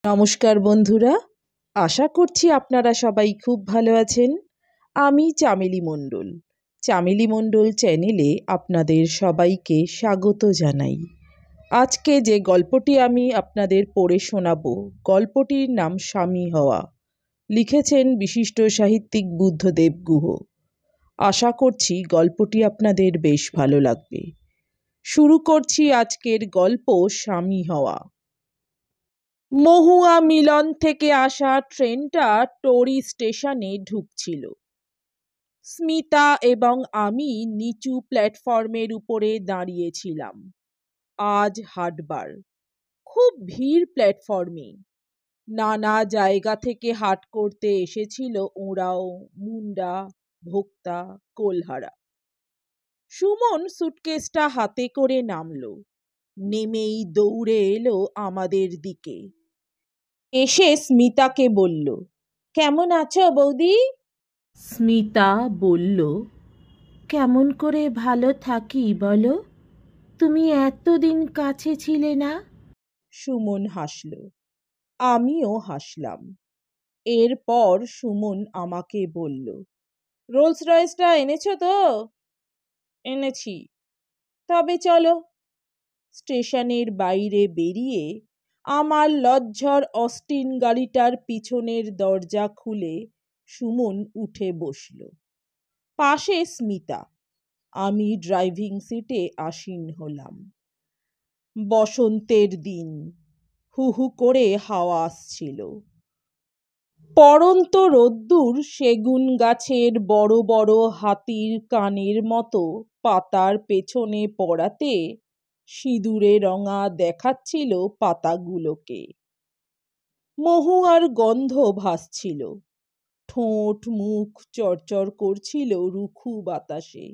নমস্কার বন্ধুরা, আশা করছি আপনারা সবাই খুব ভালো আছেন। আমি চামেলি মণ্ডল। চামেলি মণ্ডল চ্যানেলে আপনাদের সবাইকে স্বাগত জানাই। আজকে যে গল্পটি আমি আপনাদের পড়ে শোনাব, গল্পটির নাম স্বামী হওয়া। লিখেছেন বিশিষ্ট সাহিত্যিক বুদ্ধদেব গুহ। আশা করছি গল্পটি আপনাদের বেশ ভালো লাগবে। শুরু করছি আজকের গল্প স্বামী হওয়া। মহুয়া মিলন থেকে আসা ট্রেনটা টরি স্টেশনে ঢুকছিল। স্মিতা এবং আমি নিচু প্ল্যাটফর্মের উপরে দাঁড়িয়েছিলাম। আজ হাটবার, খুব ভিড় প্ল্যাটফর্মে। নানা জায়গা থেকে হাট করতে এসেছিল ওঁরাও, মুন্ডা, ভোক্তা, কোলহারা। সুমন সুটকেসটা হাতে করে নামলো। নেমেই দৌড়ে এলো আমাদের দিকে। এসে স্মিতাকে বলল, কেমন আছো বৌদি? স্মিতা বলল, কেমন করে ভালো থাকি বলো, তুমি এতদিন কাছে ছিলে না। সুমন হাসল, আমিও হাসলাম। এরপর সুমন আমাকে বলল, রোলস রয়েসটা এনেছো তো? এনেছি। তবে চলো। স্টেশনের বাইরে বেরিয়ে আমার লজ্জর অস্টিন গাড়িটার পিছনের দরজা খুলে সুমন উঠে বসল। পাশে স্মিতা, আমি ড্রাইভিং সিটে আসীন হলাম। বসন্তের দিন, হু হু করে হাওয়া আসছিল। পড়ন্ত রোদ্দুর সেগুন গাছের বড় বড় হাতির কানের মতো পাতার পেছনে পড়াতে সিঁদুরে রঙা দেখাচ্ছিল পাতাগুলোকে। মহুয়ার গন্ধ ভাসছিল। ঠোঁট মুখ চড়চড় করছিল রুখু বাতাসে।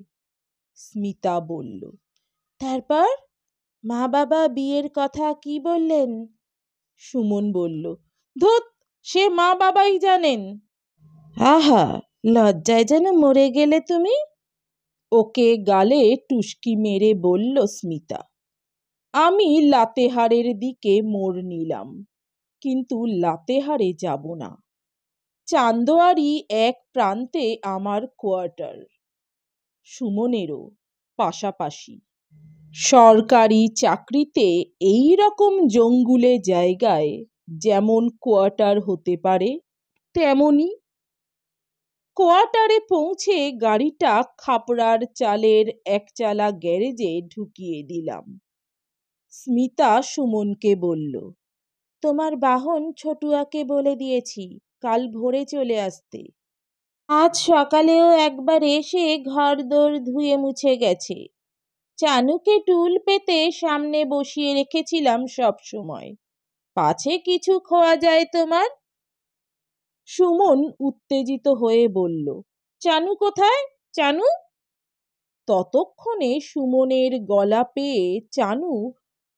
স্মিতা বলল, তারপর মা বাবা বিয়ের কথা কি বললেন? সুমন বলল, ধুৎ, সে মা বাবাই জানেন। আহা, লজ্জায় যেন মরে গেলে তুমি। ওকে গালে টুসকি মেরে বলল স্মিতা। আমি লাতেহারের দিকে মোড় নিলাম, কিন্তু লাতেহারে যাব না। চান্দোয়ারি এক প্রান্তে আমার কোয়ার্টার, সুমনেরও পাশাপাশি। সরকারি চাকরিতে এই রকম জঙ্গুলে জায়গায় যেমন কোয়ার্টার হতে পারে তেমনই। কোয়ার্টারে পৌঁছে গাড়িটা খাপড়ার চালের একচালা গ্যারেজে ঢুকিয়ে দিলাম। স্মিতা সুমনকে বলল, তোমার বাহন ছোটুয়াকে বলে দিয়েছি কাল ভোরে চলে আসতে। আজ সকালেও একবার এসে ঘরদোর ধুয়ে মুছে গেছে। চানুকে টুল পেতে সামনে বসিয়ে রেখেছিলাম সব সময়, পাছে কিছু খোয়া যায় তোমার। সুমন উত্তেজিত হয়ে বলল, চানু কোথায়? চানু? ততক্ষণে সুমনের গলা পেয়ে চানু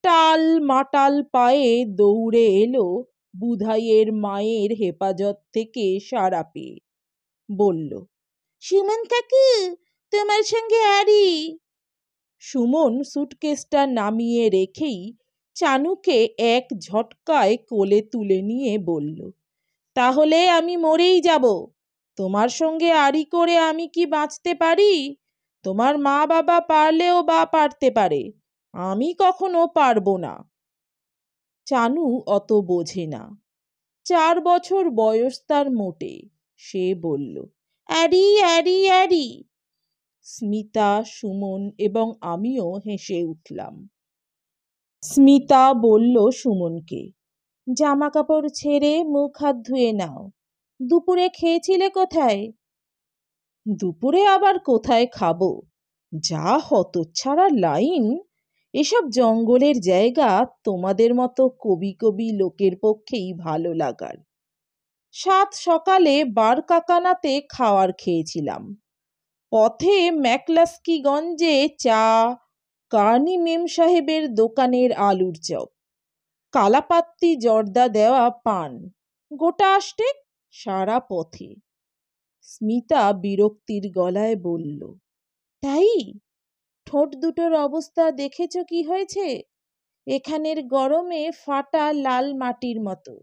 টাল মাটাল পায়ে দৌড়ে এলো বুধাইয়ের মায়ের হেফাজত থেকে সাড়া পেয়ে। বলল, সুমন কাকু, তোমার সঙ্গে আরি। সুমন সুটকেসটা নামিয়ে রেখেই চানুকে এক ঝটকায় কোলে তুলে নিয়ে বলল, তাহলে আমি মরেই যাব। তোমার সঙ্গে আরি করে আমি কি বাঁচতে পারি? তোমার মা বাবা পারলেও বা পারতে পারে, আমি কখনো পারবো না। চানু অত বোঝে না, 4 বছর বয়স তার মোটে। সে বলল, array array array. Smita, Suman এবং আমিও হেসে উঠলাম। স্মিতা বলল সুমনকে, জামা কাপড় ছেড়ে মুখ হাত ধুয়ে নাও। দুপুরে খেয়েছিলে কোথায়? দুপুরে আবার কোথায় খাবো? যা হতচ্ছাড়া লাইন! এসব জঙ্গলের জায়গা তোমাদের মতো কবি কবি লোকের পক্ষেই ভালো লাগার। সাত সকালে বার কাকানাতে খাওয়ার খেয়েছিলাম। পথে ম্যাকলাস্কিগঞ্জে চা, কার্নি মেম সাহেবের দোকানের আলুর চপ, কালাপাত্তি জর্দা দেওয়া পান, গোটা আষ্টেক সারা পথে। স্মিতা বিরক্তির গলায় বলল, তাই? ঠোঁট দুটোর অবস্থা দেখেছ কি হয়েছে? এখানের গরমে ফাটা লাল মাটির মতো।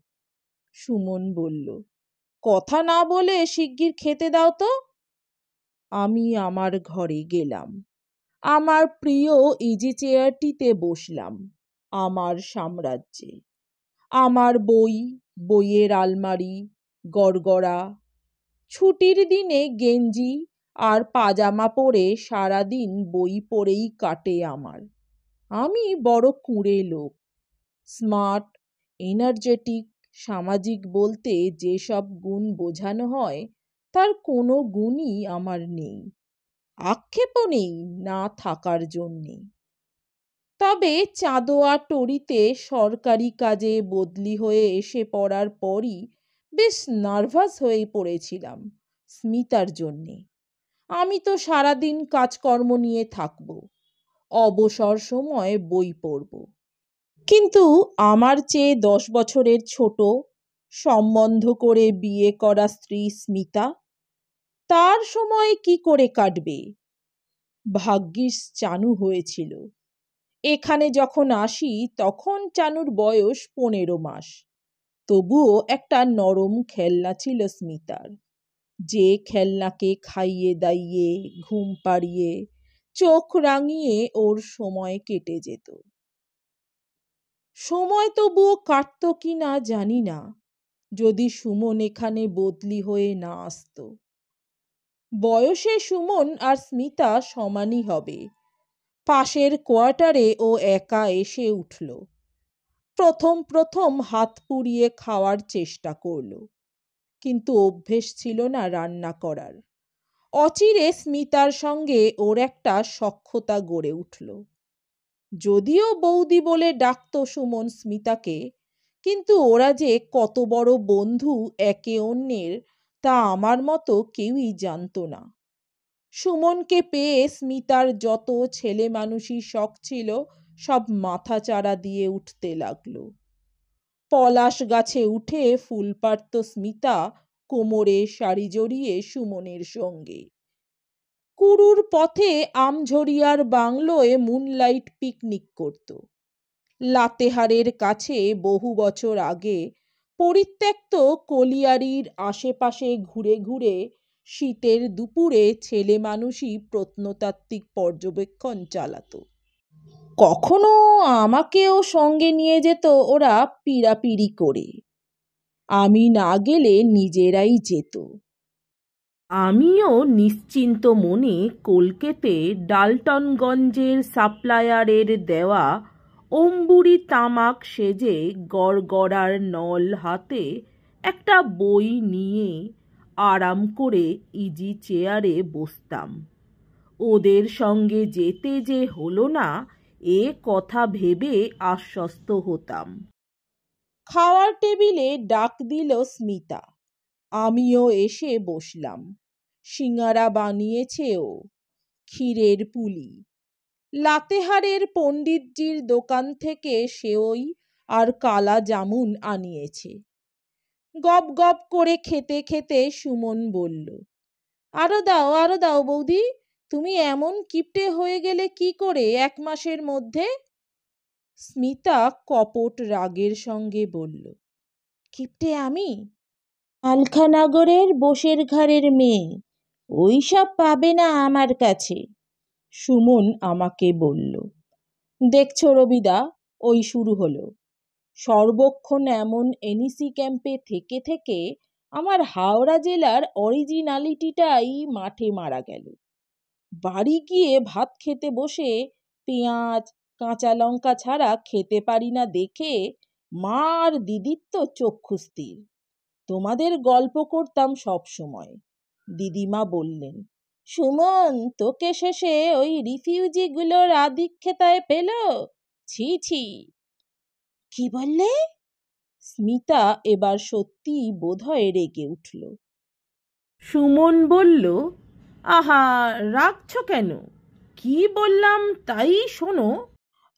সুমন বলল, কথা না বলে শিগগির খেতে দাও তো। আমি আমার ঘরে গেলাম। আমার প্রিয় ইজি চেয়ারটিতে বসলাম। আমার সাম্রাজ্যে আমার বই, বইয়ের আলমারি, গড়গড়া। ছুটির দিনে গেঞ্জি আর পাজামা পরে সারাদিন বই পড়েই কাটে আমার। আমি বড় কুঁড়ে লোক। স্মার্ট, এনার্জেটিক, সামাজিক বলতে যেসব গুণ বোঝানো হয় তার কোনো গুণই আমার নেই। আক্ষেপও নেই না থাকার জন্যে। তবে চাঁদোয়া টরিতে সরকারি কাজে বদলি হয়ে এসে পড়ার পরই বেশ নার্ভাস হয়ে পড়েছিলাম স্মিতার জন্যে। আমি তো সারাদিন কাজকর্ম নিয়ে থাকব, অবসর সময় বই পড়ব। কিন্তু আমার চেয়ে 10 বছরের ছোট, সম্বন্ধ করে বিয়ে করা স্ত্রী স্মিতা, তার সময় কি করে কাটবে? ভাগ্যিস চানু হয়েছিল। এখানে যখন আসি তখন চানুর বয়স 15 মাস। তবুও একটা নরম খেলনা ছিল স্মিতার, যে খেলনাকে খাইয়ে দাইয়ে ঘুম পাড়িয়ে চোখ রাঙিয়ে ওর সময় কেটে যেত। সময় তবুও কাটত কি না জানি না, যদি সুমন এখানে বদলি হয়ে না আসতো। বয়সে সুমন আর স্মিতা সমানই হবে। পাশের কোয়ার্টারে ও একা এসে উঠল। প্রথম প্রথম হাত পুড়িয়ে খাওয়ার চেষ্টা করলো, কিন্তু অভ্যেস ছিল না রান্না করার। অচিরে স্মিতার সঙ্গে ওর একটা সখ্যতা গড়ে উঠল। যদিও বৌদি বলে ডাকতো সুমন স্মিতাকে, কিন্তু ওরা যে কত বড় বন্ধু একে অন্যের তা আমার মতো কেউই জানতো না। সুমনকে পেয়ে স্মিতার যত ছেলে মানুষই শখ ছিল সব মাথাচাড়া দিয়ে উঠতে লাগলো। পলাশ গাছে উঠে ফুল পাড়ত স্মিতা কোমরে শাড়ি জড়িয়ে সুমনের সঙ্গে। কুড়ুর পথে আমঝরিয়ার বাংলোয় মুনলাইট পিকনিক করত। লাতেহারের কাছে বহু বছর আগে পরিত্যক্ত কলিয়ারির আশেপাশে ঘুরে ঘুরে শীতের দুপুরে ছেলে মানুষই প্রত্নতাত্ত্বিক পর্যবেক্ষণ চালাতো। কখনো আমাকেও সঙ্গে নিয়ে যেত ওরা পীড়াপিড়ি করে। আমি না গেলে নিজেরাই যেত। আমিও নিশ্চিন্ত মনে কলকেতে ডালটনগঞ্জের সাপ্লায়ারের দেওয়া অম্বুরি তামাক সেজে গড়গড়ার নল হাতে একটা বই নিয়ে আরাম করে ইজি চেয়ারে বসতাম। ওদের সঙ্গে যেতে যে হলো না এ কথা ভেবে আশ্বস্ত হতাম। খাওয়ার টেবিলে ডাক দিল স্মিতা। আমিও এসে বসলাম। সিঙারা বানিয়েছে ও, ক্ষীরের পুলি। লাতেহারের পণ্ডিতজির দোকান থেকে সেওই আর কালা জামুন আনিয়েছে। গপ গপ করে খেতে খেতে সুমন বলল, আরো দাও বৌদি, তুমি এমন কিপটে হয়ে গেলে কি করে 1 মাসের মধ্যে? স্মিতা কপট রাগের সঙ্গে বলল, কিপটে আমি? আলখানগরের বোসের ঘরের মেয়ে, ওই সব পাবে না আমার কাছে। সুমন আমাকে বলল, দেখছো রবিদা, ওই শুরু হলো। সর্বক্ষণ এমন এনইসি ক্যাম্পে থেকে থেকে আমার হাওড়া জেলার অরিজিনালিটিটাই মাঠে মারা গেল। বাড়ি গিয়ে ভাত খেতে বসে পেঁয়াজ কাঁচা লঙ্কা ছাড়া খেতে পারি না দেখে মা আর দিদির তো চক্ষুস্থির। তোমাদের গল্প করতাম সব সময়। দিদিমা বললেন, সুমন তোকে শেষে ওই রিফিউজিগুলোর আধিক্যতায় পেল? ছি ছি। কি বললে? স্মিতা এবার সত্যি বোধহয় রেগে উঠল। সুমন বলল, আহা, রাগছো কেন? কি বললাম তাই শোনো।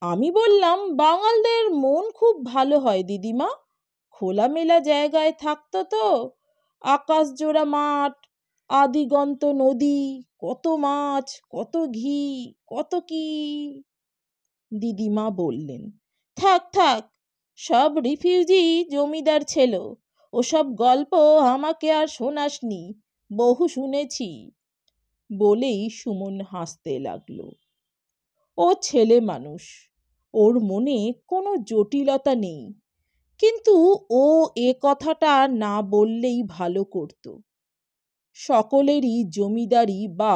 আমি বললাম, বাঙালদের মন খুব ভালো হয় দিদিমা। খোলামেলা জায়গায় থাকতো তো, আকাশ জোড়া মাঠ, আদিগন্ত নদী, কত মাছ, কত ঘি, কত কি। দিদিমা বললেন, থাক থাক, সব রিফিউজি জমিদার ছেলে, ওসব গল্প আমাকে আর শোনাসনি, বহু শুনেছি। বলেই সুমন হাসতে লাগলো। ও ছেলে মানুষ, ওর মনে কোনো জটিলতা নেই, কিন্তু ও এ কথাটা না বললেই ভালো করত। সকলেরই জমিদারি বা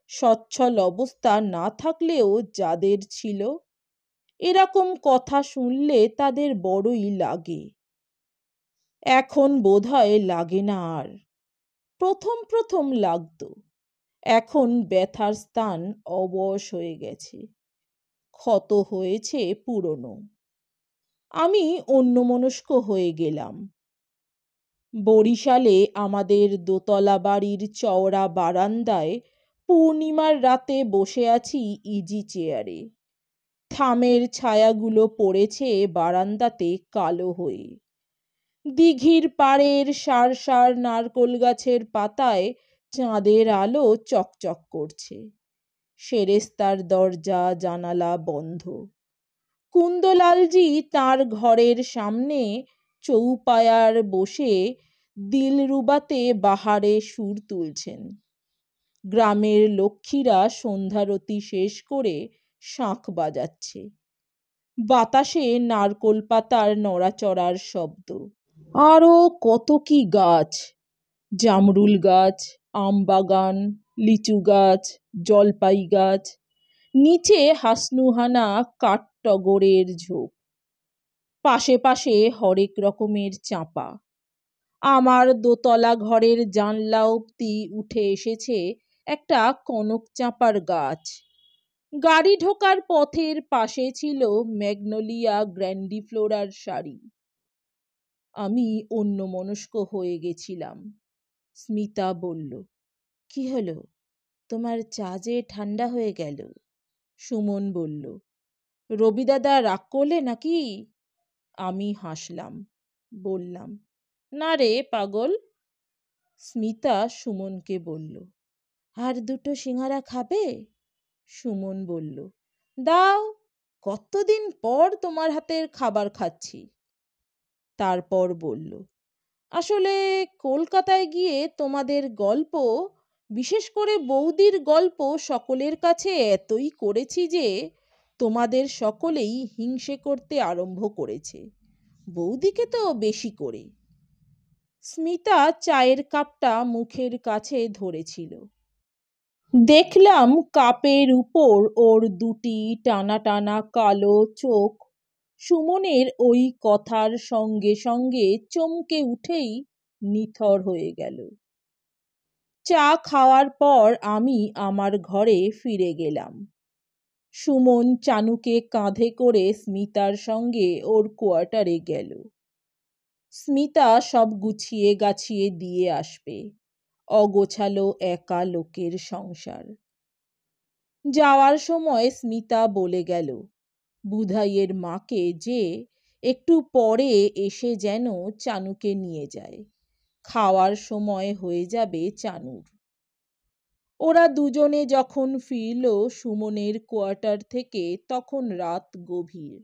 সচ্ছল অবস্থা না থাকলেও যাদের ছিল, এরকম কথা শুনলে তাদের বড়ই লাগে। এখন বোধহয় লাগে না আর, প্রথম প্রথম লাগতো। এখন ব্যথার স্থান অবশ হয়ে গেছে, ক্ষত হয়েছে পুরনো। আমি অন্যমনস্ক হয়ে গেলাম। বরিশালে আমাদের দোতলা বাড়ির চওড়া বারান্দায় পূর্ণিমার রাতে বসে আছি ইজি চেয়ারে। থামের ছায়াগুলো পড়েছে বারান্দাতে কালো হয়ে। দিঘির পাড়ের সার সার নারকোল গাছের পাতায় চাঁদের আলো চকচক করছে। সেরেস্তার দরজা জানালা বন্ধ। কুন্দলালজি তার ঘরের সামনে চৌপায়ার বসে দিলরুবাতে বাহারে সুর তুলছেন। গ্রামের লক্ষ্মীরা সন্ধ্যারতি শেষ করে শাঁখ বাজাচ্ছে। বাতাসে নারকোল পাতার নড়াচড়ার শব্দ। আরও কত কি গাছ, জামরুল গাছ, আম বাগান, লিচু গাছ, জলপাই গাছ, নিচে হাসনুহানা কাঠটগরের ঝোপ, পাশে পাশে হরেক রকমের চাঁপা। আমার দোতলা ঘরের জানলা অব্দি উঠে এসেছে একটা কনক চাঁপার গাছ। গাড়ি ঢোকার পথের পাশে ছিল ম্যাগনোলিয়া গ্র্যান্ডিফ্লোরার সারি। আমি অন্যমনস্ক হয়ে গেছিলাম। স্মিতা বলল, কি হলো, তোমার চা যে ঠান্ডা হয়ে গেল? সুমন বলল, রবিদাদা রাগ করলে নাকি? আমি হাসলাম, বললাম, না রে পাগল। স্মিতা সুমনকে বলল, আর দুটো সিঙ্গারা খাবে? সুমন বলল, দাও, কতদিন পর তোমার হাতের খাবার খাচ্ছি। তারপর বলল, আসলে কলকাতায় গিয়ে তোমাদের গল্প, বিশেষ করে বৌদির গল্প সকলের কাছে এতই করেছি যে তোমাদের সকলেই হিংসে করতে আরম্ভ করেছে, বৌদিকে তো বেশি করে। স্মিতা চায়ের কাপটা মুখের কাছে ধরেছিল। দেখলাম কাপের উপর ওর দুটি টানা টানা কালো চোখ সুমনের ওই কথার সঙ্গে সঙ্গে চমকে উঠেই নিথর হয়ে গেল। চা খাওয়ার পর আমি আমার ঘরে ফিরে গেলাম। সুমন চানুকে কাঁধে করে স্মিতার সঙ্গে ওর কোয়ার্টারে গেল। স্মিতা সব গুছিয়ে গাছিয়ে দিয়ে আসবে, অগোছালো একা লোকের সংসার। যাওয়ার সময় স্মিতা বলে গেল বুধাইয়ের মাকে যে একটু পরে এসে যেন চানুকে নিয়ে যায়, খাওয়ার সময় হয়ে যাবে চানুর। ওরা দুজনে যখন ফিরল সুমনের কোয়ার্টার থেকে তখন রাত গভীর।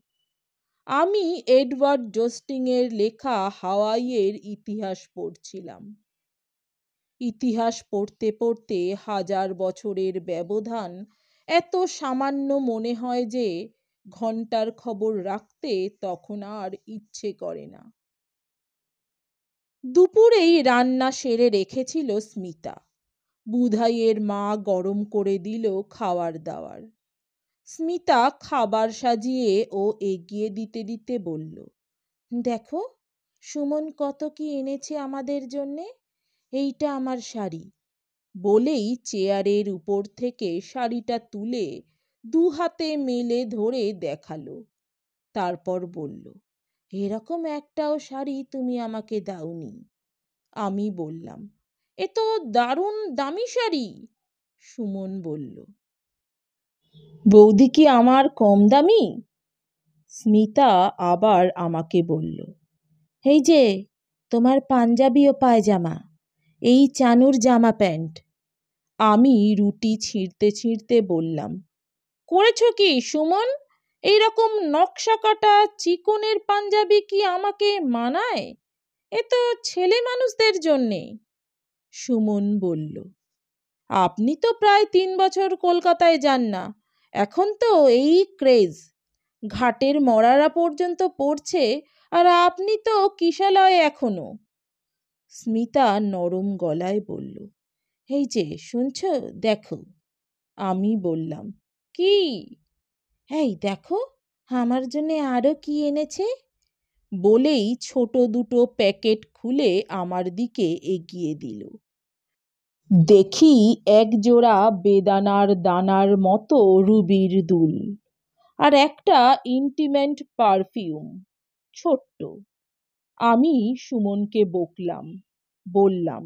আমি এডওয়ার্ড জোস্টিংয়ের লেখা হাওয়াইয়ের ইতিহাস পড়ছিলাম। ইতিহাস পড়তে পড়তে হাজার বছরের ব্যবধান এত সামান্য মনে হয় যে ঘন্টার খবর রাখতে তখন আর ইচ্ছে করে না। দুপুরেই রান্না সেরে রেখেছিল স্মিতা। বুধাইয়ের মা গরম করে দিল খাওয়ার দাওয়ার। স্মিতা খাবার সাজিয়ে ও এগিয়ে দিতে দিতে বলল, দেখো সুমন কত কি এনেছে আমাদের জন্যে, এইটা আমার শাড়ি। বলেই চেয়ারের উপর থেকে শাড়িটা তুলে দু হাতে মেলে ধরে দেখালো। তারপর বলল, এরকম একটাও শাড়ি তুমি আমাকে দাওনি। আমি বললাম, এ তো দারুণ দামি শাড়ি। সুমন বলল, বৌদি কি আমার কম দামি? স্মিতা আবার আমাকে বলল, এই যে তোমার পাঞ্জাবি ও পায়জামা, এই চানুর জামা প্যান্ট। আমি রুটি ছিঁড়তে ছিঁড়তে বললাম, করেছো কি সুমন? এইরকম নকশা কাটা চিকনের পাঞ্জাবি কি আমাকে মানায়? এ তো ছেলে মানুষদের জন্যে। সুমন বলল, আপনি তো প্রায় 3 বছর কলকাতায় যান না, এখন তো এই ক্রেজ, ঘাটের মরারা পর্যন্ত পড়ছে, আর আপনি তো কিশালয়ে এখনো। স্মিতা নরম গলায় বলল, এই যে শুনছ, দেখো। আমি বললাম, কি? এই দেখো, আমার জন্যে আরো কি এনেছে। বলেই ছোট দুটো প্যাকেট খুলে আমার দিকে এগিয়ে দিল। দেখি একজোড়া বেদানার দানার মতো রুবির দুল, আর একটা ইন্টিমেন্ট পারফিউম, ছোট্ট। আমি সুমনকে বকলাম, বললাম,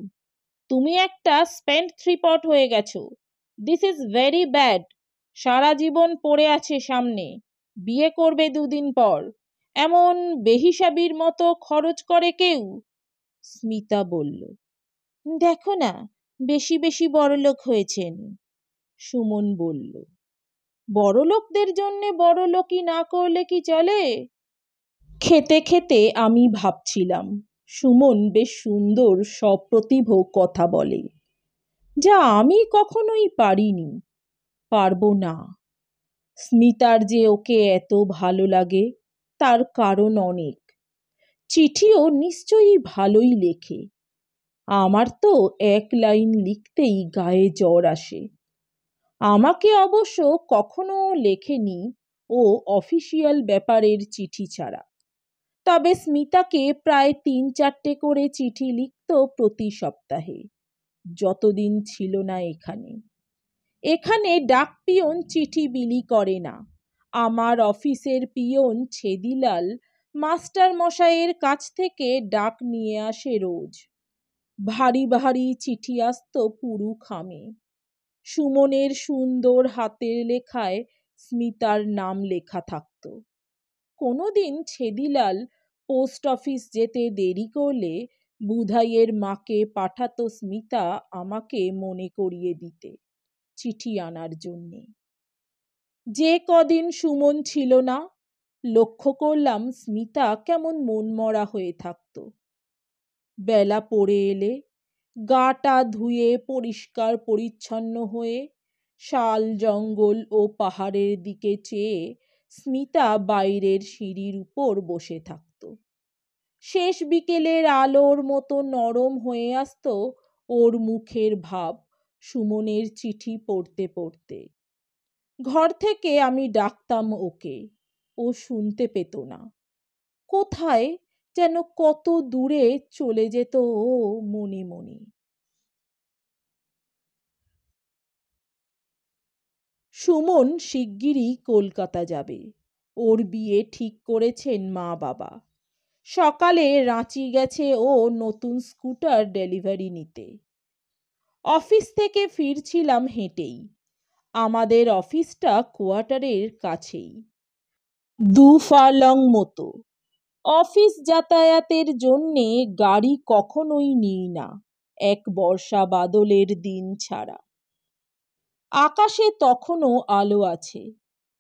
তুমি একটা স্পেন্ট থ্রিপট হয়ে গেছো। This is very bad. সারা জীবন পড়ে আছে সামনে, বিয়ে করবে 2 দিন পর, এমন বেহিসাবির মতো খরচ করে কেউ? স্মিতা বলল, দেখো না, বেশি বেশি বড়লোক হয়েছেন। সুমন বলল, বড়লোকদের জন্যে বড়লোকই না করলে কি চলে? খেতে খেতে আমি ভাবছিলাম, সুমন বেশ সুন্দর সপ্রতিভ কথা বলে, যা আমি কখনোই পারিনি, পারবো না। স্মিতার যে ওকে এত ভালো লাগে তার কারণ অনেক। চিঠিও নিশ্চয়ই ভালোই লেখে। আমার তো 1 লাইন লিখতেই গায়ে জ্বর আসে। আমাকে অবশ্য কখনো লেখেনি ও অফিসিয়াল ব্যাপারের চিঠি ছাড়া। তবে স্মিতাকে প্রায় 3-4টে করে চিঠি লিখত প্রতি সপ্তাহে, যতদিন ছিল না এখানে। এখানে ডাক পিয়ন চিঠি বিলি করে না। আমার অফিসের পিয়ন ছেদিলাল মাস্টার মশাইয়ের কাছ থেকে ডাক নিয়ে আসে রোজ। ভারী ভারী চিঠি আসতো পুরু খামে। সুমনের সুন্দর হাতের লেখায় স্মিতার নাম লেখা থাকত। কোনোদিন ছেদিলাল পোস্ট অফিস যেতে দেরি করলে বুধাইয়ের মাকে পাঠাতো স্মিতা আমাকে মনে করিয়ে দিতে, চিঠি আনার জন্যে। যে কদিন সুমন ছিল না, লক্ষ্য করলাম স্মিতা কেমন মনমরা হয়ে থাকত। বেলা পড়ে এলে গাটা ধুয়ে পরিষ্কার পরিচ্ছন্ন হয়ে শাল জঙ্গল ও পাহাড়ের দিকে চেয়ে স্মিতা বাইরের সিঁড়ির উপর বসে থাকত। শেষ বিকেলের আলোর মতো নরম হয়ে আসতো ওর মুখের ভাব সুমনের চিঠি পড়তে পড়তে। ঘর থেকে আমি ডাকতাম ওকে, ও শুনতে পেত না। কোথায় যেন কত দূরে চলে যেত ও মনে মনে। সুমন শিগগিরই কলকাতা যাবে। ওর বিয়ে ঠিক করেছেন মা বাবা। সকালে রাঁচি গেছে ও নতুন স্কুটার ডেলিভারি নিতে। অফিস থেকে ফিরছিলাম হেঁটেই। আমাদের অফিসটা কোয়ার্টারের কাছেই, 2 ফার্লং মতো। অফিস যাতায়াতের জন্যে গাড়ি কখনোই নিই না, এক বর্ষা বাদলের দিন ছাড়া। আকাশে তখনও আলো আছে।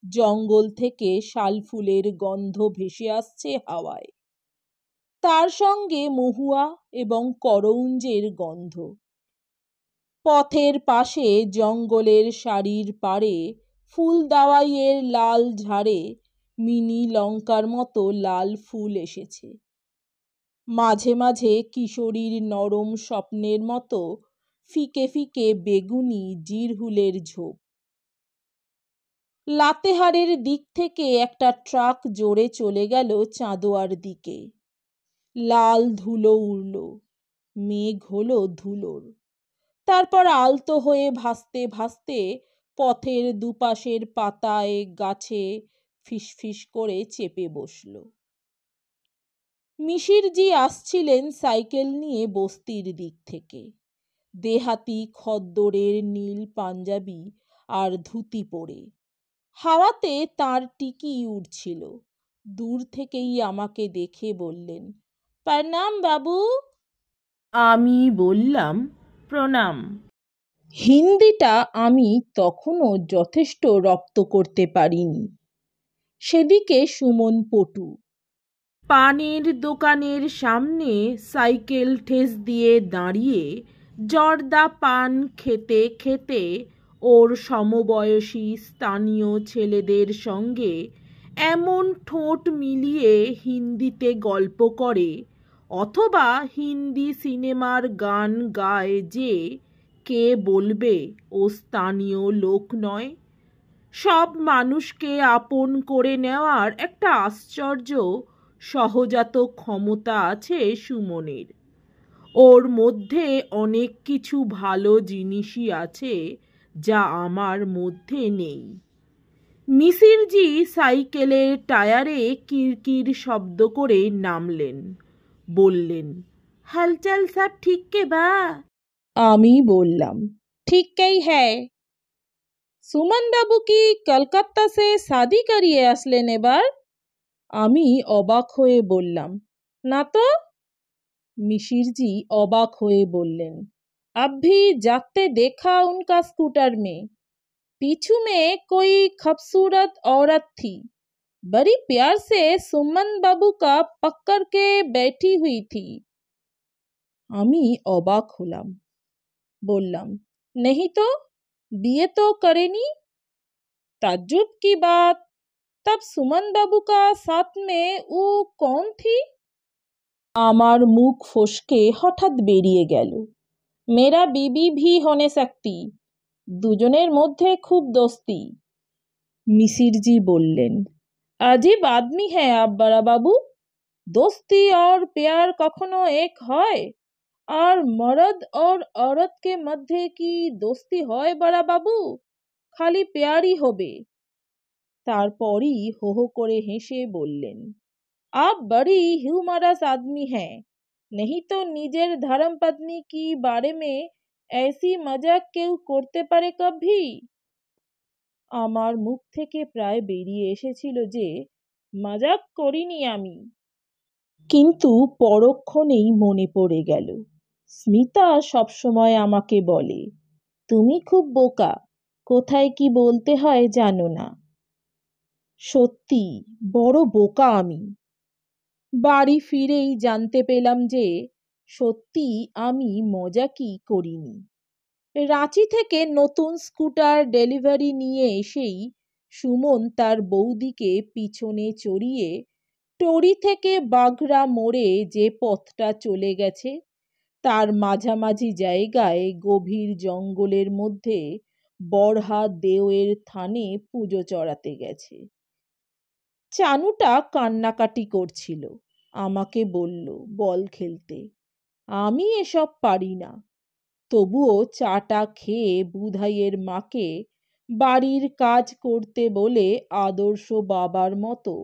জঙ্গল থেকে শালফুলের গন্ধ ভেসে আসছে হাওয়ায়। তার সঙ্গে মহুয়া এবং করৌঞ্জের গন্ধ। পথের পাশে জঙ্গলের সারির পাড়ে ফুলদাওয়াইয়ের লাল ঝাড়ে মিনি লঙ্কার মতো লাল ফুল এসেছে। মাঝে মাঝে কিশোরীর নরম স্বপ্নের মতো ফিকে ফিকে বেগুনি জিরহুলের ঝোপ। লাতেহারের দিক থেকে একটা ট্রাক জোরে চলে গেল চাঁদোয়ার দিকে। লাল ধুলো উড়ল, মেঘ হলো ধুলোর। তারপর আলতো হয়ে ভাসতে ভাসতে পথের দুপাশের পাতায় গাছে ফিসফিস করে চেপে বসল। মিশিরজি আসছিলেন সাইকেল নিয়ে বস্তির দিক থেকে, দেহাতি খদ্দরের নীল পাঞ্জাবি আর ধুতি পরে। হাওয়াতে তার টিকি উড়ছিল। দূর থেকেই আমাকে দেখে বললেন, প্রণাম বাবু। আমি বললাম, প্রণাম। হিন্দিটা আমি তখনও যথেষ্ট রপ্ত করতে পারিনি। সেদিকে সুমন পটু। পানের দোকানের সামনে সাইকেল ঠেস দিয়ে দাঁড়িয়ে জর্দা পান খেতে খেতে ওর সমবয়সী স্থানীয় ছেলেদের সঙ্গে এমন ঠোঁট মিলিয়ে হিন্দিতে গল্প করে অথবা হিন্দি সিনেমার গান গায় যে কে বলবে ও স্থানীয় লোক নয়। সব মানুষকে আপন করে নেওয়ার একটা আশ্চর্য সহজাত ক্ষমতা আছে সুমনের। ওর মধ্যে অনেক কিছু ভালো জিনিসই আছে যা আমার মধ্যে নেই। মিসিরজি সাইকেলের টায়ারে কিরকির শব্দ করে নামলেন, বললেন, হালচাল সব ঠিক কে বা? আমি বললাম, ঠিক কেই হ্যায়। সুমন বাবু কি কলকাতা সে শাদি করিয়ে আসলেন এবার? আমি অবাক হয়ে বললাম, না তো। मिसिर जी অবাক হয়ে বললেন, अब भी जाते देखा उनका स्कूटर में, पीछू में कोई खूबसूरत औरत थी, बड़ी प्यार से सुमन बाबू का पकड़ के बैठी हुई थी। আমি অবাক হলাম, বললাম, नहीं तो, বিয়ে তো করেনি। ताज्जुब की बात, तब सुमन बाबू का साथ में वो कौन थी? আমার মুখ ফসকে হঠাৎ বেরিয়ে গেল, মেরা বিবি ভি হনে সকতি, দুজনের মধ্যে খুব দোস্তি। মিসিরজি বললেন, अजीब आदमी है आप बड़ा बाबू, दोस्ती और प्यार कखनो एक হয়? আর मर्द और औरत के মধ্যে কি দোস্তি হয় बड़ा बाबू? খালি প্যারই হবে। তারপরই হো হো করে হেসে বললেন, आप बड़ी ह्यूमरस आदमी हैं, नहीं तो निजेर धर्मपत्नी की बारे में ऐसी मजाक কেউ করতে পারে কভি? আমার মুখ থেকে প্রায় বেরিয়ে এসেছিল যে মজাক করিনি আমি। কিন্তু পরক্ষণেই মনে পড়ে গেল, স্মিতা সবসময় আমাকে বলে, তুমি খুব বোকা, কোথায় কি বলতে হয় জানো না। সত্যি বড় বোকা আমি। বাড়ি ফিরেই জানতে পেলাম যে সত্যি আমি মজাকই করিনি। রাঁচি থেকে নতুন স্কুটার ডেলিভারি নিয়ে এসেই সুমন তার বৌদিকে পিছনে চড়িয়ে টরি থেকে বাঘরা মোড়ে যে পথটা চলে গেছে তার মাঝামাঝি জায়গায় গভীর জঙ্গলের মধ্যে বড়হা দেওয়ের থানে পুজো চড়াতে গেছে। চানুটা কান্নাকাটি করছিল, আমাকে বলল বল খেলতে। আমি এসব পারি না। তবুও চাটা খেয়ে বুধাইয়ের মাকে বাড়ির কাজ করতে বলে আদর্শ বাবার মতো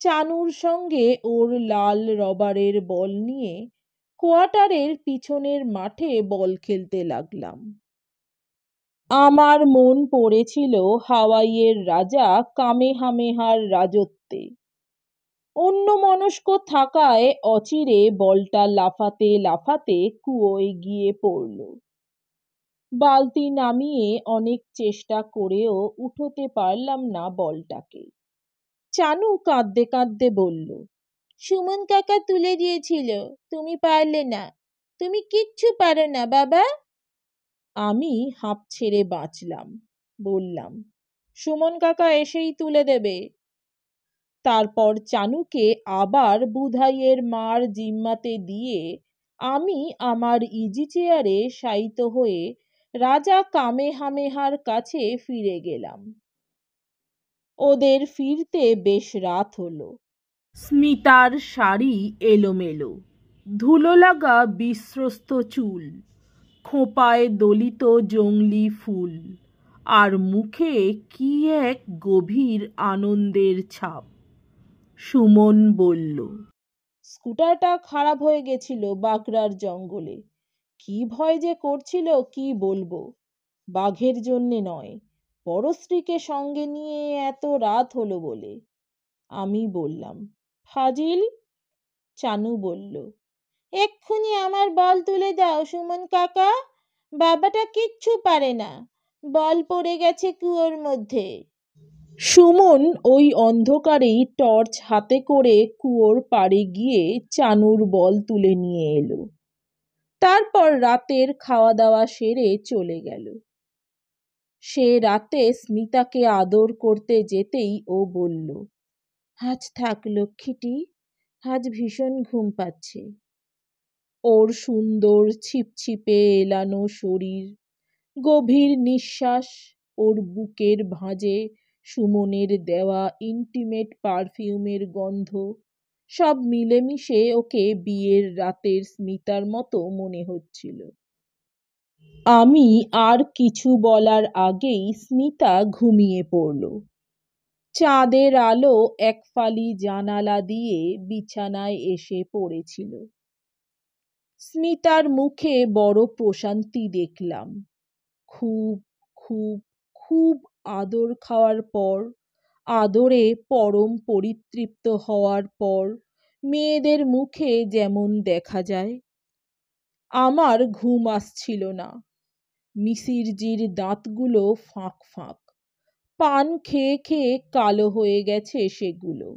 চানুর সঙ্গে ওর লাল রবারের বল নিয়ে কোয়ার্টারের পিছনের মাঠে বল খেলতে লাগলাম। আমার মন পড়েছিল হাওয়াইয়ের রাজা কামেহামেহার রাজত্বে। অন্যমনস্ক থাকায় অচিরে বলটা লাফাতে লাফাতে কুয়োয় গিয়ে পড়ল। বালতি নামিয়ে অনেক চেষ্টা করেও উঠোতে পারলাম না বলটাকে। চানু কাঁদতে কাঁদতে বলল, সুমন কাকা তুলে দিয়েছিল, তুমি পারলে না, তুমি কিচ্ছু পারো না বাবা। আমি হাঁপ ছেড়ে বাঁচলাম, বললাম, সুমন কাকা এসেই তুলে দেবে। তারপর চানুকে আবার বুধাইয়ের মার জিম্মাতে দিয়ে আমি আমার ইজি চেয়ারে শায়িত হয়ে রাজা কামেহামেহার কাছে ফিরে গেলাম। ওদের ফিরতে বেশ রাত হলো। স্মিতার শাড়ি এলোমেলো, ধুলো লাগা বিশ্বস্ত চুল, খোঁপায় দলিত জংলি ফুল, আর মুখে কি এক গভীর আনন্দের ছাপ। সুমন বলল, স্কুটারটা খারাপ হয়ে গেছিল বাগড়ার জঙ্গলে, কি ভয় যে করছিল কি বলবো। বাঘের জন্যে নয়, পরশ্রীকে সঙ্গে নিয়ে এত রাত হলো বলে। আমি বললাম, ফাজিল। চানু বলল, এক্ষুনি আমার বল তুলে দাও সুমন কাকা, বাবাটা কিচ্ছু পারে না, বল পড়ে গেছে কুয়োর মধ্যে। সুমন ওই অন্ধকারেই টর্চ হাতে করে কুয়োর পাড়ে গিয়ে চানুর বল তুলে নিয়ে এলো। তারপর রাতের খাওয়া দাওয়া সেরে চলে গেল। সে রাতে স্মিতাকে আদর করতে যেতেই ও বলল, আজ থাক লক্ষ্মীটি, আজ ভীষণ ঘুম পাচ্ছে। ওর সুন্দর ছিপছিপে এলানো শরীর, গভীর নিঃশ্বাস, ওর বুকের ভাঁজে সুমনের দেওয়া ইন্টিমেট পারফিউমের গন্ধ, সব মিলেমিশে ওকে বিয়ের রাতের স্মিতার মতো মনে হচ্ছিল। আমি আর কিছু বলার আগেই স্মিতা ঘুমিয়ে পড়ল। চাঁদের আলো এক ফালি জানালা দিয়ে বিছানায় এসে পড়েছিল। স্মিতার মুখে বড় প্রশান্তি দেখলাম। খুব খুব খুব আদর খাওয়ার পর, আদরে পরম পরিতৃপ্ত হওয়ার পর মেয়েদের মুখে যেমন দেখা যায়। আমার ঘুম আসছিল না। মিসিরজির দাঁতগুলো ফাঁক ফাঁক, পান খেয়ে খেয়ে কালো হয়ে গেছে সেগুলো।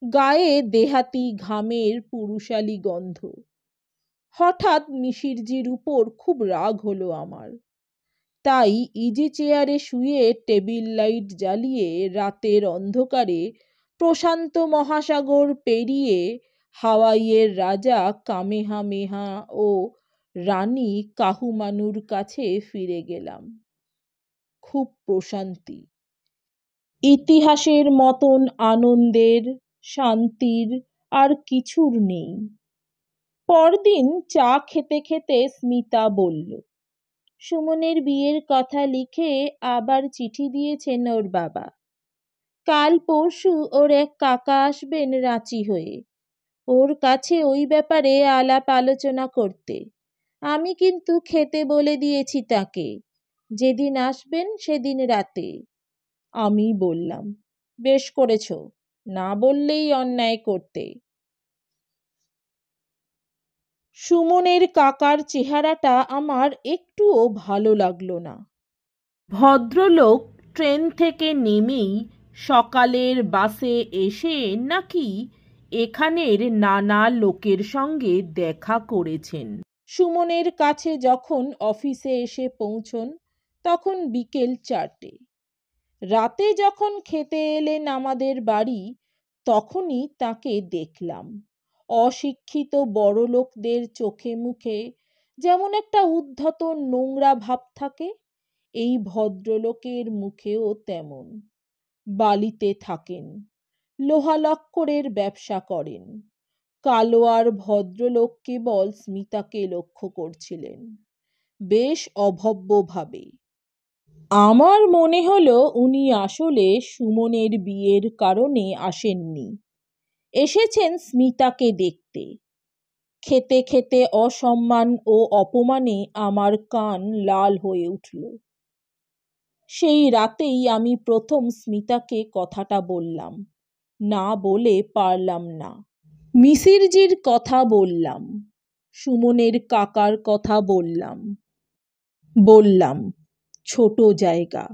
গায়ে দেহাতি ঘামের পুরুষালি গন্ধ। হঠাৎ মিসিরজির উপর খুব রাগ হলো আমার। তাই ইজি চেয়ারে শুয়ে টেবিল লাইট জ্বালিয়ে রাতের অন্ধকারে প্রশান্ত মহাসাগর পেরিয়ে হাওয়াইয়ের রাজা কামেহামেহা ও রানী কাহুমানুর কাছে ফিরে গেলাম। খুব প্রশান্তি। ইতিহাসের মতন আনন্দের, শান্তির আর কিছুর নেই। পরদিন চা খেতে খেতে স্মিতা বলল, সুমনের বিয়ের কথা লিখে আবার চিঠি দিয়েছেন ওর বাবা। কাল পরশু ওর এক কাকা আসবেন রাঁচি হয়ে, ওর কাছে ওই ব্যাপারে আলাপ আলোচনা করতে। আমি কিন্তু খেতে বলে দিয়েছি তাকে, যেদিন আসবেন সেদিন রাতে। আমি বললাম, বেশ করেছ, না বললেই অন্যায় করতে। সুমনের কাকার চেহারাটা আমার একটুও ভালো লাগলো না। ভদ্রলোক ট্রেন থেকে নেমেই সকালের বাসে এসে নাকি এখানের নানা লোকের সঙ্গে দেখা করেছেন। সুমনের কাছে যখন অফিসে এসে পৌঁছন তখন বিকেল 4টে। রাতে যখন খেতে এলেন আমাদের বাড়ি তখনই তাকে দেখলাম। অশিক্ষিত বড়লোকদের চোখে মুখে যেমন একটা উদ্ধত নোংরা ভাব থাকে, এই ভদ্রলোকের মুখেও তেমন। বালিতে থাকেন, লোহালক্করের ব্যবসা করেন। কালোয়ার ভদ্রলোক কেবল স্মিতাকে লক্ষ্য করছিলেন, বেশ অভব্যভাবে। আমার মনে হলো উনি আসলে সুমনের বিয়ের কারণে আসেননি, এসেছেন স্মিতাকে দেখতে। খেতে খেতে অসম্মান ও অপমানে আমার কান লাল হয়ে উঠল। সেই রাতেই আমি প্রথম স্মিতাকে কথাটা বললাম, না বলে পারলাম না। মিসিরজির কথা বললাম, সুমনের কাকার কথা বললাম। বললাম, ছোট জায়গা,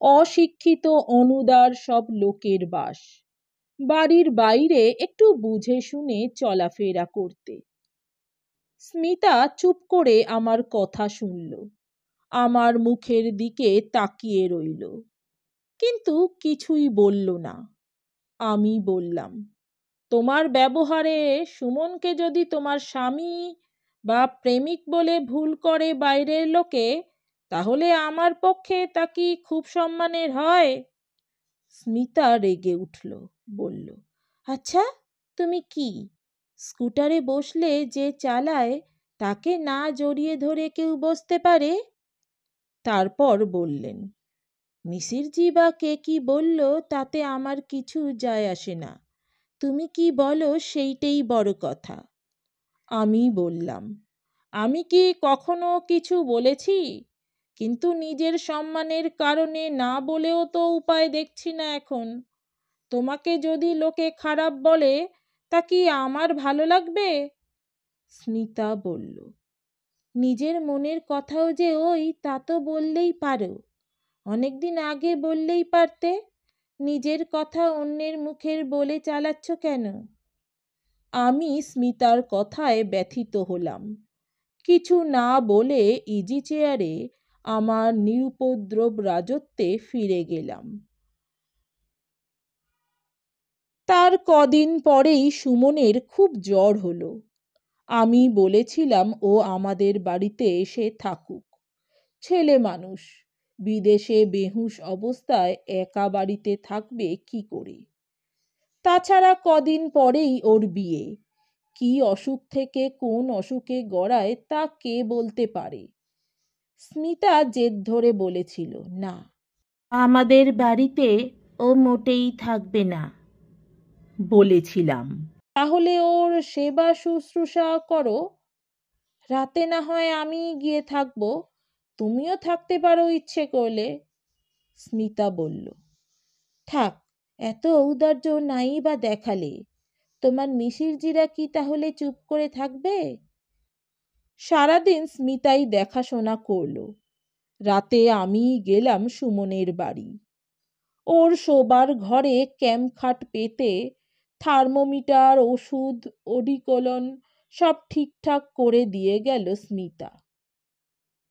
অশিক্ষিত অনুদার সব লোকের বাস, বাড়ির বাইরে একটু বুঝে শুনে চলাফেরা করতে। স্মিতা চুপ করে আমার কথা শুনল, আমার মুখের দিকে তাকিয়ে রইল, কিন্তু কিছুই বলল না। আমি বললাম, তোমার ব্যবহারে সুমনকে যদি তোমার স্বামী বা প্রেমিক বলে ভুল করে বাইরের লোকে, তাহলে আমার পক্ষে তা কি খুব সম্মানের হয়? স্মিতা রেগে উঠল, বলল, আচ্ছা তুমি কি, স্কুটারে বসলে যে চালায় তাকে না জড়িয়ে ধরে কেউ বসতে পারে? তারপর বললেন, মিসিরজি বা কে কি বলল তাতে আমার কিছু যায় আসে না, তুমি কি বলো সেইটাই বড় কথা। আমি বললাম, আমি কি কখনো কিছু বলেছি? কিন্তু নিজের সম্মানের কারণে না বলেও তো উপায় দেখছি না এখন। তোমাকে যদি লোকে খারাপ বলে তা কি আমার ভালো লাগবে? স্মিতা বলল, নিজের মনের কথাও যে ওই তা তো বললেই পারো, অনেকদিন আগে বললেই পারতে। নিজের কথা অন্যের মুখের বলে চালাচ্ছ কেন? আমি স্মিতার কথায় ব্যথিত হলাম। কিছু না বলে ইজি চেয়ারে আমার নিরুপদ্রব রাজত্বে ফিরে গেলাম। তার কদিন পরেই সুমনের খুব জ্বর হলো। আমি বলেছিলাম ও আমাদের বাড়িতে এসে থাকুক। ছেলে মানুষ, বিদেশে বেহুঁশ অবস্থায় একা বাড়িতে থাকবে কি করে? তাছাড়া কদিন পরেই ওর বিয়ে। কি অসুখ থেকে কোন অসুখে গড়ায় তা কে বলতে পারে? স্মিতা জেদ ধরে বলেছিল, না, আমাদের বাড়িতে ও মোটেই থাকবে না। বলেছিলাম, তাহলে ওর সেবা শুশ্রূষা করো। রাতে না হয় আমি গিয়ে থাকবো, তুমিও থাকতে পারো ইচ্ছে করলে। স্মিতা বলল, থাক, এত ঔদার্য নাই বা দেখালে। তোমার মিসিরজিরা কি তাহলে চুপ করে থাকবে? সারাদিন স্মিতাই দেখাশোনা করলো। রাতে আমি গেলাম সুমনের বাড়ি। ওর শোবার ঘরে ক্যাম্প খাট পেতে থার্মোমিটার, ওষুধ, ওডিকলন সব ঠিকঠাক করে দিয়ে গেল স্মিতা।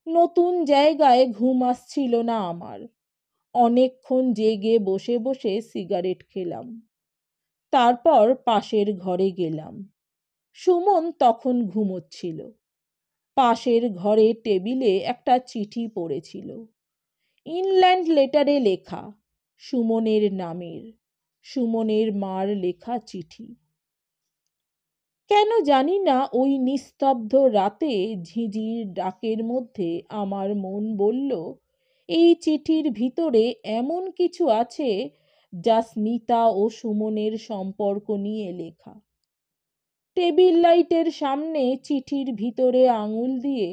নতুন জায়গায় ঘুম আসছিল না আমার। অনেকক্ষণ জেগে বসে বসে সিগারেট খেলাম। তারপর পাশের ঘরে গেলাম। সুমন তখন ঘুমোচ্ছিল। পাশের ঘরে টেবিলে একটা চিঠি পড়েছিল। ইনল্যান্ড লেটারে লেখা, সুমনের নামের, সুমনের মার লেখা চিঠি। কেন জানি না ওই নিস্তব্ধ রাতে ঝিঁঝির ডাকের মধ্যে আমার মন বলল, এই চিঠির ভিতরে এমন কিছু আছে যা স্মিতা ও সুমনের সম্পর্ক নিয়ে লেখা। টেবিল লাইটের সামনে চিঠির ভিতরে আঙুল দিয়ে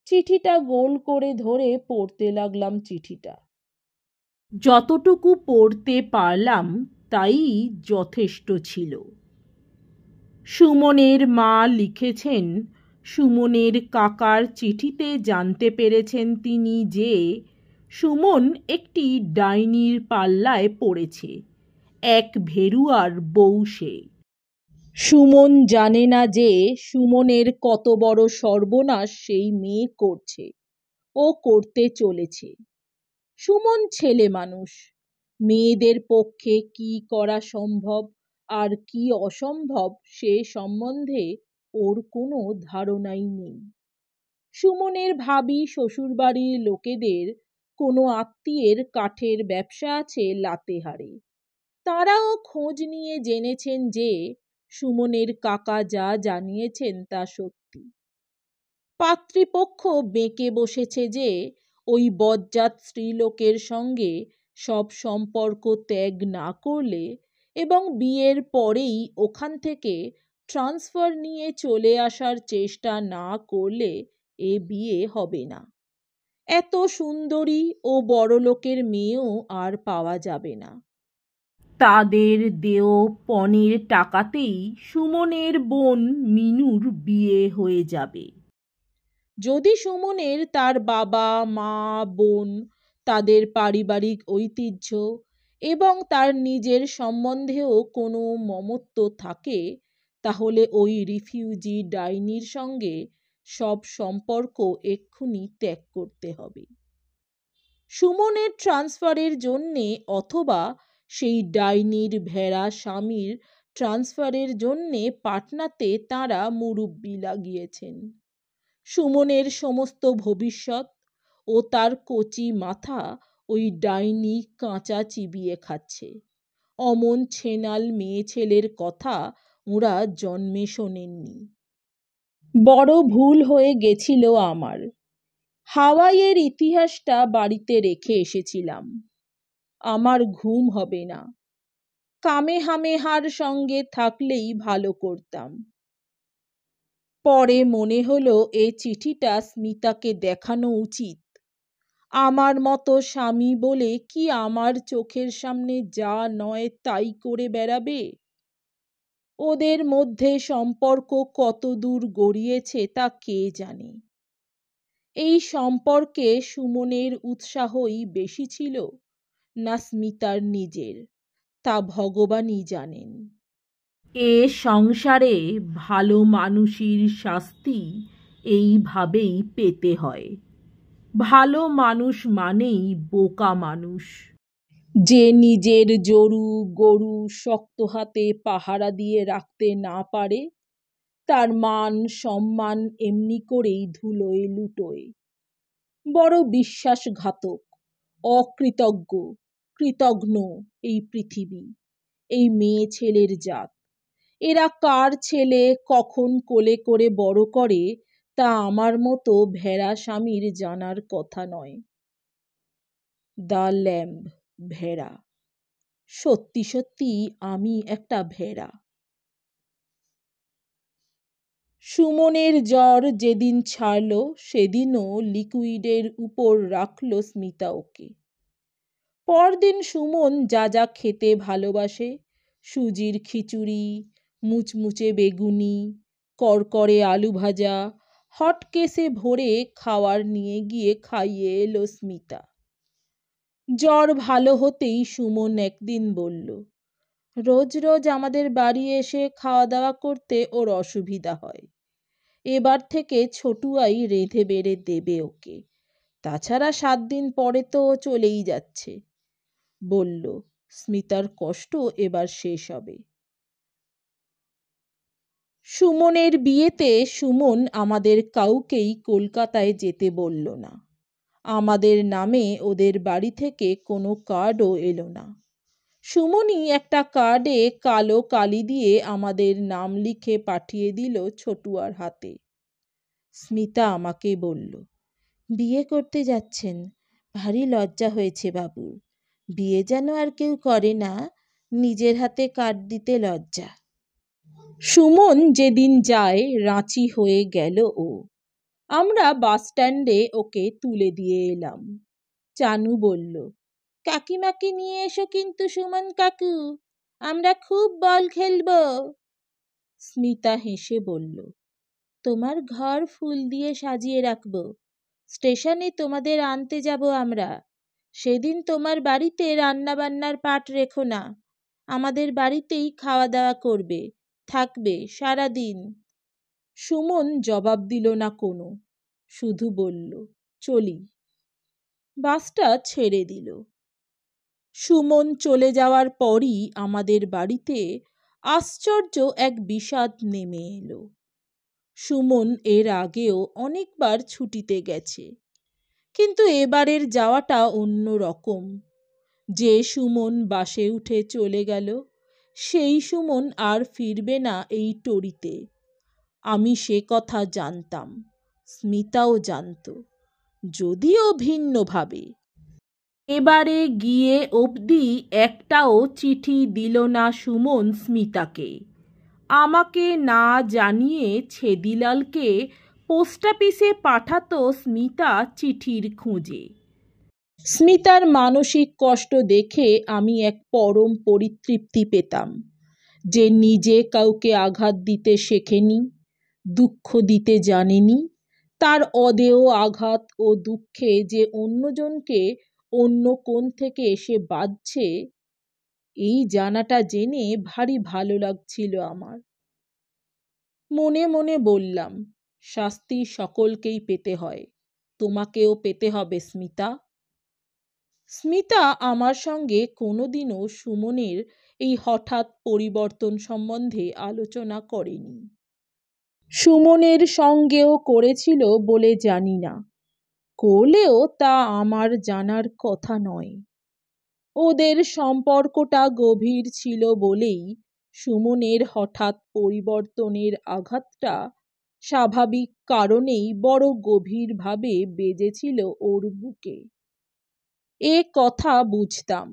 চিঠিটা গোল করে ধরে পড়তে লাগলাম চিঠিটা। যতটুকু পড়তে পারলাম তাই যথেষ্ট ছিল। সুমনের মা লিখেছেন, সুমনের কাকার চিঠিতে জানতে পেরেছেন তিনি যে সুমন একটি ডাইনির পাল্লায় পড়েছে। এক ভেরুয়ার বউ সে। সুমন জানে না যে সুমনের কত বড় সর্বনাশ সেই মেয়ে করছে ও করতে চলেছে। সুমন ছেলে মানুষ। মেয়েদের পক্ষে কি করা সম্ভব আর কি অসম্ভব সে সম্বন্ধে ওর কোনো ধারণাই নেই। সুমনের ভাবি শ্বশুরবাড়ির লোকেদের কোনো আত্মীয়ের কাঠের ব্যবসা আছে লাতেহারে। তারাও খোঁজ নিয়ে জেনেছেন যে সুমনের কাকা যা জানিয়েছেন তা সত্যি। পাত্রীপক্ষ বেঁকে বসেছে যে ওই বজ্জাত স্ত্রীলোকের সঙ্গে সব সম্পর্ক ত্যাগ না করলে এবং বিয়ের পরেই ওখান থেকে ট্রান্সফার নিয়ে চলে আসার চেষ্টা না করলে এ বিয়ে হবে না। এত সুন্দরী ও বড়লোকের মেয়েও আর পাওয়া যাবে না। তাদের দেও পণের টাকাতেই সুমনের বোন মিনুর বিয়ে হয়ে যাবে। যদি সুমনের তার বাবা, মা, বোন, তাদের পারিবারিক ঐতিহ্য এবং তার নিজের সম্বন্ধেও কোনো মমত্ব থাকে, তাহলে ওই রিফিউজি ডাইনির সঙ্গে সব সম্পর্ক এক্ষুনি ত্যাগ করতে হবে। সুমনের ট্রান্সফারের জন্যে অথবা সেই ডাইনির ভেড়া স্বামীর ট্রান্সফারের জন্যে পাটনাতে তাঁরা মুরব্বি লাগিয়েছেন। সুমনের সমস্ত ভবিষ্যৎ ও তার কচি মাথা ওই ডাইনি কাঁচা চিবিয়ে খাচ্ছে। অমন ছেনাল মেয়ে ছেলের কথা ওরা জন্মে শোনেননি। বড় ভুল হয়ে গেছিল আমার। হাওয়াইয়ের ইতিহাসটা বাড়িতে রেখে এসেছিলাম। আমার ঘুম হবে না। কামেহামেহার সঙ্গে থাকলেই ভালো করতাম। পরে মনে হলো এই চিঠিটা স্মিতাকে দেখানো উচিত। আমার মতো স্বামী বলে কি আমার চোখের সামনে যা নয় তাই করে বেড়াবে? ওদের মধ্যে সম্পর্ক কত দূর গড়িয়েছে তা কে জানে। এই সম্পর্কে সুমনের উৎসাহই বেশি ছিল না স্মিতার নিজের? তা ভগবানই জানেন। এ সংসারে ভালো মানুষের শাস্তি এইভাবেই পেতে হয়। ভালো মানুষ মানেই বোকা মানুষ, যে নিজের জরু গরু শক্ত হাতে পাহারা দিয়ে রাখতে না পারে, তার মান সম্মান এমনি করেই ধুলোয় লুটোয়। বড় বিশ্বাসঘাতক, অকৃতজ্ঞ, কৃতঘ্ন এই পৃথিবী, এই মেয়ে ছেলের জাত। এরা কার ছেলে কখন কোলে করে বড় করে তা আমার মতো ভেড়া স্বামীর জানার কথা নয়। দ্য ল্যাম্ব, ভেড়া। সত্যি সত্যি আমি একটা ভেড়া। সুমনের জ্বর যেদিন ছাড়ল সেদিনও লিকুইডের উপর রাখল স্মিতা ওকে। পরদিন সুমন যা যা খেতে ভালোবাসে, সুজির খিচুড়ি, মুচমুচে বেগুনি, করকরে আলু ভাজা, হটকেসে ভরে খাওয়ার নিয়ে গিয়ে খাইয়ে এলো স্মিতা। জ্বর ভালো হতেই সুমন একদিন বলল, রোজ রোজ আমাদের বাড়ি এসে খাওয়া দাওয়া করতে ওর অসুবিধা হয়। এবার থেকে ছোটুয়াই রেঁধে বেড়ে দেবে ওকে। তাছাড়া 7 দিন পরে তো ও চলেই যাচ্ছে। বলল, স্মিতার কষ্ট এবার শেষ হবে। সুমনের বিয়েতে সুমন আমাদের কাউকেই কলকাতায় যেতে বলল না। আমাদের নামে ওদের বাড়ি থেকে কোনো কার্ডও এলো না। সুমনই একটা কার্ডে কালো কালি দিয়ে আমাদের নাম লিখে পাঠিয়ে দিল ছোটুয়ার হাতে। স্মিতা আমাকে বলল, বিয়ে করতে যাচ্ছেন, ভারী লজ্জা হয়েছে বাবুর। বিয়ে যেন আর কেউ করে না, নিজের হাতে কার্ড দিতে লজ্জা। সুমন যেদিন যায় রাঁচি হয়ে গেল ও। আমরা বাস স্ট্যান্ডে ওকে তুলে দিয়ে এলাম। চানু বলল, কাকিমাকে নিয়ে এসো কিন্তু সুমন কাকু, আমরা খুব বল খেলবো। স্মিতা হেসে বলল, তোমার ঘর ফুল দিয়ে সাজিয়ে রাখবো, স্টেশনে তোমাদের আনতে যাব আমরা। সেদিন তোমার বাড়িতে রান্না বান্নার পাট রেখো না, আমাদের বাড়িতেই খাওয়া দাওয়া করবে, থাকবে সারাদিন। সুমন জবাব দিল না কোনো, শুধু বলল, চলি। বাসটা ছেড়ে দিল। সুমন চলে যাওয়ার পরই আমাদের বাড়িতে আশ্চর্য এক বিষাদ নেমে এলো। সুমন এর আগেও অনেকবার ছুটিতে গেছে, কিন্তু এবারের যাওয়াটা অন্য রকম। যে সুমন বাসে উঠে চলে গেল, সেই সুমন আর ফিরবে না এই টরিতে। আমি সে কথা জানতাম, স্মিতাও জানত, যদিও ভিন্নভাবে। এবারে গিয়ে অবধি একটাও চিঠি দিল না সুমন স্মিতাকে। আমাকে না জানিয়ে ছেদিলালকে পোস্ট অফিসে পাঠাতো স্মিতা চিঠির খোঁজে। স্মিতার মানসিক কষ্ট দেখে আমি এক পরম পরিতৃপ্তি পেতাম, যে নিজে কাউকে আঘাত দিতে শেখেনি, দুঃখ দিতে জানেনি, তার অদেয় আঘাত ও দুঃখে যে অন্যজনকে অন্য কোণ থেকে এসে বাজছে, এই জানাটা জেনে ভারী ভালো লাগছিল আমার। মনে মনে বললাম, শাস্তি সকলকেই পেতে হয়, তোমাকেও পেতে হবে স্মিতা। স্মিতা আমার সঙ্গে কোনোদিনও সুমনের এই হঠাৎ পরিবর্তন সম্বন্ধে আলোচনা করেনি। সুমনের সঙ্গেও করেছিল বলে জানি না, করলেও তা আমার জানার কথা নয়। ওদের সম্পর্কটা গভীর ছিল বলেই সুমনের হঠাৎ পরিবর্তনের আঘাতটা স্বাভাবিক কারণেই বড় গভীরভাবে বেজেছিল ওর বুকে। এ কথা বুঝতাম।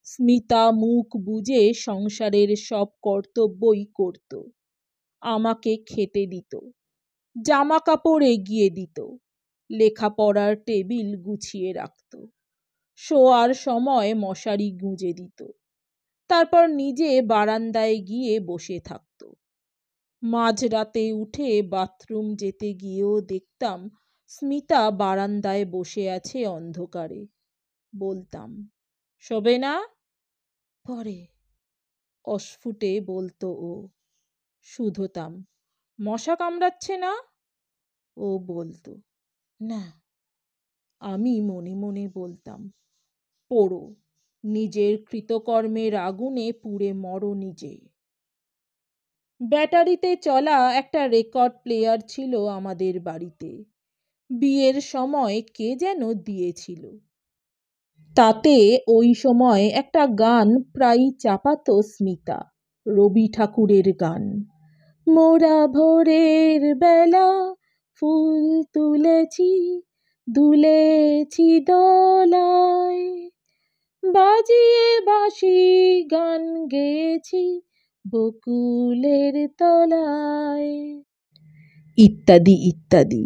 স্মিতা মুখ বুজে সংসারের সব কর্তব্যই করত। আমাকে খেতে দিত, জামা কাপড় এগিয়ে দিত, লেখাপড়ার টেবিল গুছিয়ে রাখত, শোয়ার সময় মশারি গুঁজে দিত, তারপর নিজে বারান্দায় গিয়ে বসে থাকত। মাঝরাতে উঠে বাথরুম যেতে গিয়েও দেখতাম স্মিতা বারান্দায় বসে আছে অন্ধকারে। বলতাম, শোবে না? পরে অস্ফুটে বলতো ও। শুধোতাম, মশা কামড়াচ্ছে না? ও বলতো, না। আমি মনে মনে বলতাম, পোড়ো, নিজের কৃতকর্মের আগুনে পুড়ে মরো নিজে। ব্যাটারিতে চলা একটা রেকর্ড প্লেয়ার ছিল আমাদের বাড়িতে। বিয়ের সময় কে যেন দিয়েছিল। তাতে ওই সময় একটা গান প্রায়ই চাপাতো স্মিতা, রবি ঠাকুরের গান। মোরা ভোরের বেলা ফুল তুলেছি, দুলেছি দোলায়, বাজিয়ে বাঁশি গান গেয়েছি বকুলের তলায়, ইত্যাদি ইত্যাদি।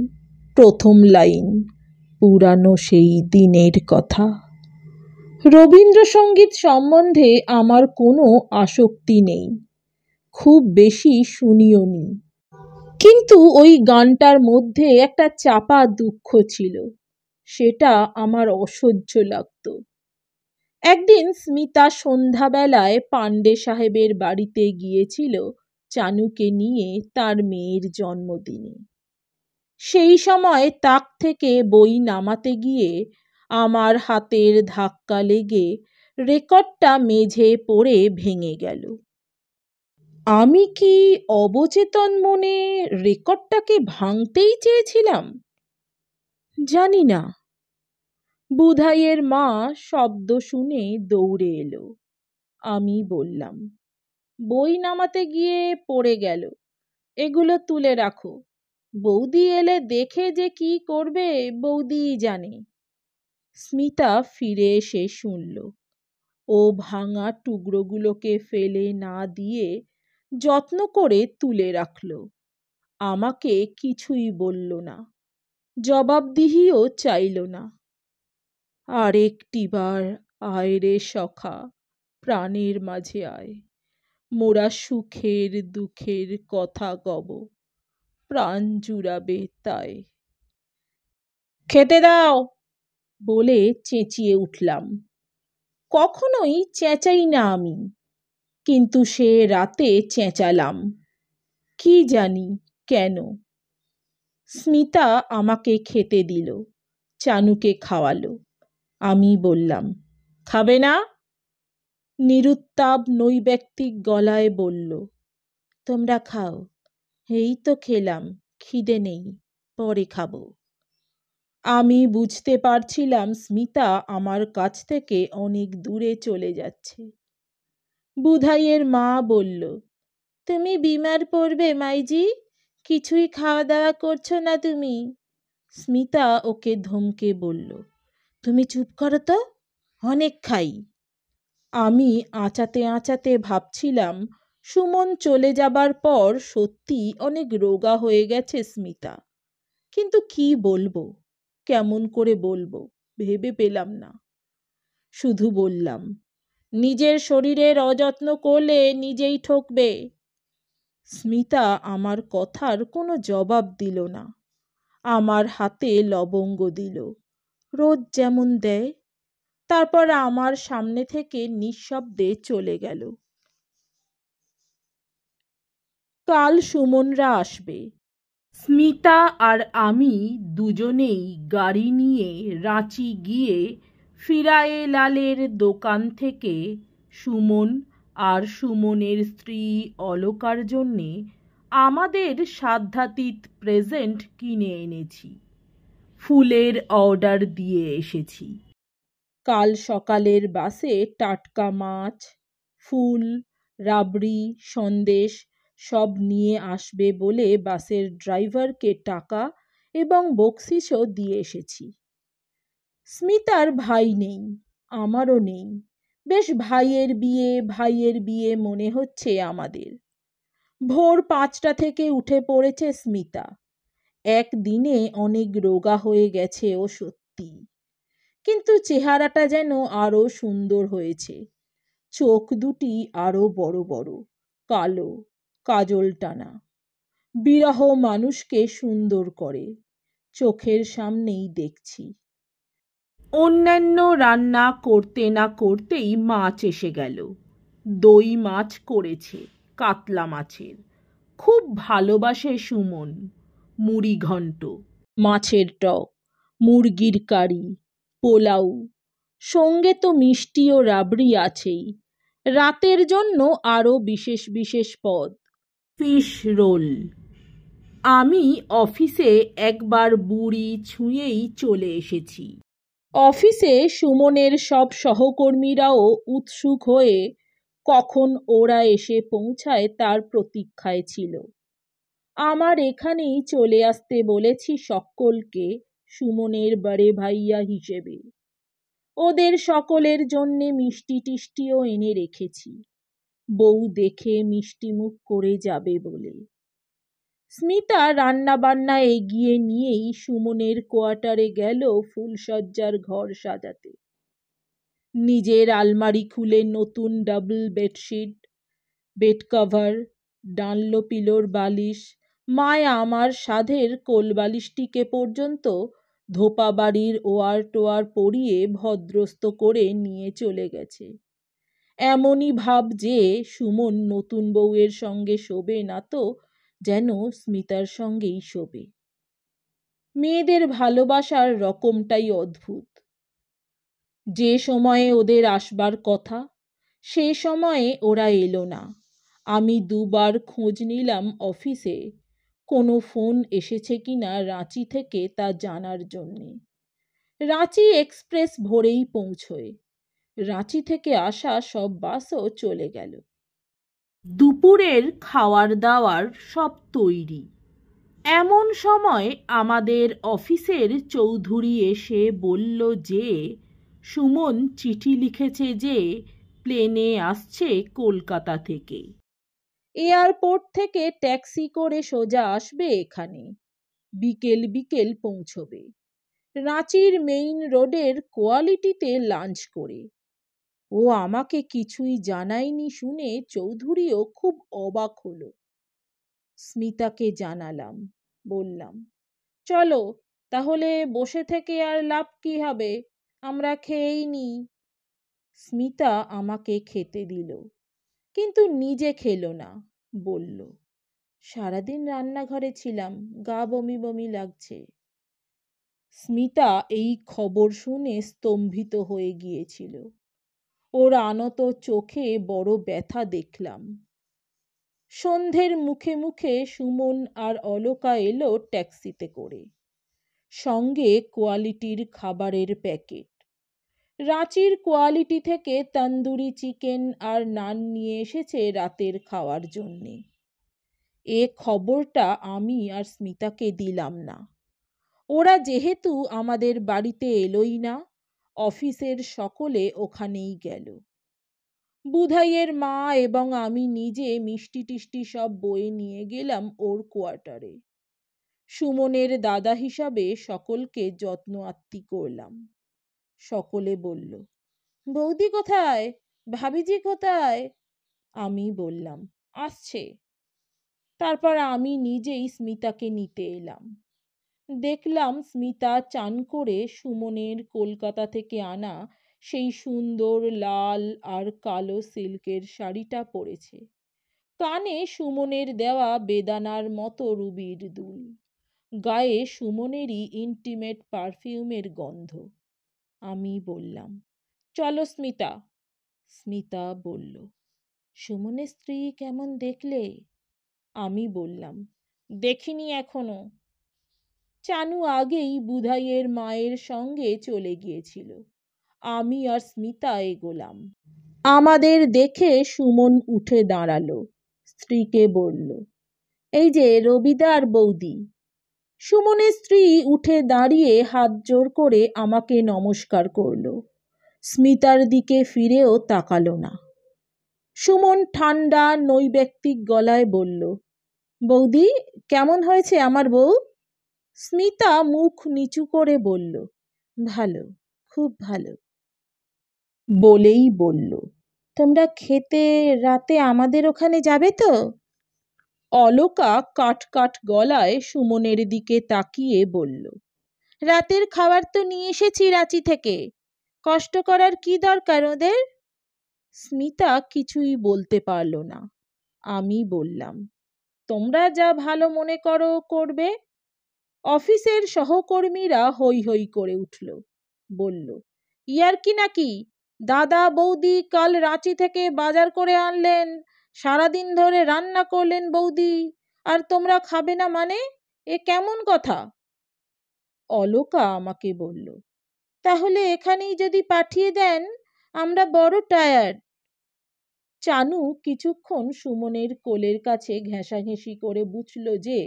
প্রথম লাইন পুরানো সেই দিনের কথা। রবীন্দ্রসঙ্গীত সম্বন্ধে আমার কোনো আসক্তি নেই, খুব বেশি শুনিও নি। কিন্তু ওই গানটার মধ্যে একটা চাপা দুঃখ ছিল, সেটা আমার অসহ্য লাগতো। একদিন স্মিতা সন্ধ্যাবেলায় পাণ্ডে সাহেবের বাড়িতে গিয়েছিল চানুকে নিয়ে তার মেয়ের জন্মদিনে। সেই সময় তাক থেকে বই নামাতে গিয়ে আমার হাতের ধাক্কা লেগে রেকর্ডটা মেঝে পড়ে ভেঙে গেল। আমি কি অবচেতন মনে রেকর্ডটাকে ভাঙতেই চেয়েছিলাম? জানি না। বুধাইয়ের মা শব্দ শুনে দৌড়ে এলো। আমি বললাম, বই নামাতে গিয়ে পড়ে গেল, এগুলো তুলে রাখো। বৌদি এলে দেখে যে কি করবে বৌদিই জানে। স্মিতা ফিরে এসে শুনল। ও ভাঙা টুকরোগুলোকে ফেলে না দিয়ে যত্ন করে তুলে রাখল। আমাকে কিছুই বলল না, জবাবদিহিও চাইল না। আরেকটিবার আয় রে সখা, প্রাণের মাঝে আয়, মোরা সুখের দুঃখের কথা কব, প্রাণ জুড়াবে তাই। খেতে দাও বলে চেঁচিয়ে উঠলাম। কখনোই চেঁচাই না আমি, কিন্তু সে রাতে চেঁচালাম, কি জানি কেন। স্মিতা আমাকে খেতে দিল, চানুকে খাওয়ালো। আমি বললাম, খাবে না? নিরুত্তাপ নৈব্যক্তিক গলায় বলল, তোমরা খাও, এই তো খেলাম, খিদে নেই, পরে খাবো। আমি বুঝতে পারছিলাম স্মিতা আমার কাছ থেকে অনেক দূরে চলে যাচ্ছে। বুধাইয়ের মা বলল, তুমি বিমার পড়বে মাইজি, কিছুই খাওয়া দাওয়া করছো না তুমি। স্মিতা ওকে ধমকে বলল, তুমি চুপ করো তো, অনেক খাই। আমি আঁচাতে আঁচাতে ভাবছিলাম সুমন চলে যাবার পর সত্যি অনেক রোগা হয়ে গেছে স্মিতা। কিন্তু কি বলবো, কেমন করে বলবো ভেবে পেলাম না। শুধু বললাম, নিজের শরীরের অযত্ন করলে নিজেই ঠকবে। স্মিতা আমার কথার কোনো জবাব দিল না। আমার হাতে লবঙ্গ দিল, রোজ যেমন দেয়। তারপর আমার সামনে থেকে নিঃশব্দে চলে গেল। কাল সুমনরা আসবে। স্মিতা আর আমি দুজনেই গাড়ি নিয়ে রাঁচি গিয়ে ফিরায়ে লালের দোকান থেকে সুমন আর সুমনের স্ত্রী অলকার জন্যে আমাদের সাধ্যাতীত প্রেজেন্ট কিনে এনেছি। ফুলের অর্ডার দিয়ে এসেছি। কাল সকালের বাসে টাটকা মাছ, ফুল, রাবড়ি, সন্দেশ সব নিয়ে আসবে বলে বাসের ড্রাইভারকে টাকা এবং বকশিশও দিয়ে এসেছি। স্মিতার ভাই নেই, আমারও নেই। বেশ ভাইয়ের বিয়ে মনে হচ্ছে আমাদের। ভোর 5টা থেকে উঠে পড়েছে স্মিতা। একদিনে অনেক রোগা হয়ে গেছে ও সত্যি, কিন্তু চেহারাটা যেন আরো সুন্দর হয়েছে। চোখ দুটি আরো বড় বড়, কালো, কাজল টানা। বিরহ মানুষকে সুন্দর করে, চোখের সামনেই দেখছি। অন্যান্য রান্না করতে না করতেই মাছ এসে গেল। দই মাছ করেছে, কাতলা মাছের। খুব ভালোবাসে সুমন। মুড়ি ঘন্ট, মাছের টক, মুরগির কারি, পোলাও, সঙ্গে তো মিষ্টি ও রাবড়ি আছেই। রাতের জন্য আরও বিশেষ বিশেষ পদ, ফিশ রোল। আমি অফিসে একবার বুড়ি ছুঁয়েই চলে এসেছি। অফিসে সুমনের সব সহকর্মীরাও উৎসুক হয়ে কখন ওরা এসে পৌঁছায় তার প্রতীক্ষায় ছিল। আমার এখানেই চলে আসতে বলেছি সকলকে সুমনের বড়ে ভাইয়া হিসেবে। ওদের সকলের জন্যে মিষ্টি টিষ্টিও এনে রেখেছি, বউ দেখে মিষ্টিমুখ করে যাবে বলে। স্মিতা রান্না বান্না এগিয়ে নিয়েই সুমনের কোয়ার্টারে গেল ফুলসজ্জার ঘর সাজাতে। নিজের আলমারি খুলে নতুন ডাবল বেডশিট, বেড কভার, ডানলো পিলোর বালিশ, মায়া আমার সাধের কোলবালিশটিকে পর্যন্ত ধোপা বাড়ির ওয়ার টোয়ার পরিয়ে ভদ্রস্ত করে নিয়ে চলে গেছে। এমনই ভাব যে সুমন নতুন বউয়ের সঙ্গে শোবে না তো যেন স্মিতার সঙ্গেই শোবে। মেয়েদের ভালোবাসার রকমটাই অদ্ভুত। যে সময়ে ওদের আসবার কথা সে সময়ে ওরা এলো না। আমি দুবার খোঁজ নিলাম অফিসে কোনো ফোন এসেছে কিনা রাঁচি থেকে তা জানার জন্যে। রাঁচি এক্সপ্রেস ভোরেই পৌঁছয়। রাঁচি থেকে আসা সব বাসও চলে গেল। দুপুরের খাওয়ার দাওয়ার সব তৈরি। এমন সময় আমাদের অফিসের চৌধুরী এসে বলল যে সুমন চিঠি লিখেছে যে প্লেনে আসছে কলকাতা থেকে। এয়ারপোর্ট থেকে ট্যাক্সি করে সোজা আসবে এখানে, বিকেল বিকেল পৌঁছবে। রাঁচির মেইন রোডের কোয়ালিটিতে লাঞ্চ করে। ও আমাকে কিছুই জানায়নি শুনে চৌধুরীও খুব অবাক হলো। স্মিতাকে জানালাম, বললাম, চলো তাহলে, বসে থেকে আর লাভ কি হবে, আমরা খেয়েই নিই। স্মিতা আমাকে খেতে দিল, কিন্তু নিজে খেলো না। বলল, সারাদিন রান্নাঘরে ছিলাম, গা বমি বমি লাগছে। স্মিতা এই খবর শুনে স্তম্ভিত হয়ে গিয়েছিল। ওর আনত চোখে বড় ব্যথা দেখলাম। সন্ধ্যের মুখে মুখে সুমন আর অলকা এলো ট্যাক্সিতে করে, সঙ্গে কোয়ালিটির খাবারের প্যাকেট। রাঁচির কোয়ালিটি থেকে তন্দুরি চিকেন আর নান নিয়ে এসেছে রাতের খাওয়ার জন্যে। এ খবরটা আমি আর স্মিতাকে দিলাম না। ওরা যেহেতু আমাদের বাড়িতে এলোই না, অফিসের সকলে ওখানেই গেল। বুধাইয়ের মা এবং আমি নিজে মিষ্টি টিষ্টি সব বয়ে নিয়ে গেলাম ওর কোয়ার্টারে। সুমনের দাদা হিসাবে সকলকে যত্ন আত্তি করলাম। সকলে বলল, বৌদি কোথায়, ভাবিজি কোথায়? আমি বললাম, আসছে। তারপর আমি নিজেই স্মিতাকে নিতে এলাম। দেখলাম স্মিতা চান করে সুমনের কলকাতা থেকে আনা সেই সুন্দর লাল আর কালো সিল্কের শাড়িটা পরেছে। কানে সুমনের দেওয়া বেদানার মতো রুবির দুল, গায়ে সুমনেরই ইন্টিমেট পারফিউমের গন্ধ। আমি বললাম, চলো স্মিতা। স্মিতা বলল, সুমনের স্ত্রী কেমন দেখলে? আমি বললাম, দেখিনি এখনো। চানু আগেই বুধাইয়ের মায়ের সঙ্গে চলে গিয়েছিল। আমি আর স্মিতা এগোলাম। আমাদের দেখে সুমন উঠে দাঁড়ালো, স্ত্রীকে বলল, এই যে রবিদার বৌদি। সুমনের স্ত্রী উঠে দাঁড়িয়ে হাত জোড় করে আমাকে নমস্কার করল। স্মিতার দিকে ফিরেও তাকালো না। সুমন ঠান্ডা নৈব্যক্তিক গলায় বলল, বৌদি কেমন হয়েছে আমার বউ? স্মিতা মুখ নিচু করে বলল, ভালো, খুব ভালো। বলেই বলল, তোমরা খেতে রাতে আমাদের ওখানে যাবে তো? অলকা কাট কাট গলায় সুমনের দিকে তাকিয়ে বলল, রাতের খাবার তো নিয়ে এসেছি রাঁচি থেকে, কষ্ট করার কি দরকার ওদের? স্মিতা কিছুই বলতে পারল না। আমি বললাম, তোমরা যা ভালো মনে করো করবে। অফিসের সহকর্মীরা হৈ হৈ করে উঠল। বলল, ইয়ার্কি নাকি? দাদা বৌদি কাল রাঁচি থেকে বাজার করে আনলেন, সারাদিন ধরে রান্না করলেন বৌদি, আর তোমরা খাবে না মানে? এ কেমন কথা? অলোকা আমাকে বলল, তাহলে এখানেই যদি পাঠিয়ে দেন, আমরা বড় টায়ার্ড। চানু কিছুক্ষণ সুমনের কোলের কাছে ঘেঁষাঘেঁষি করে বুঝল যে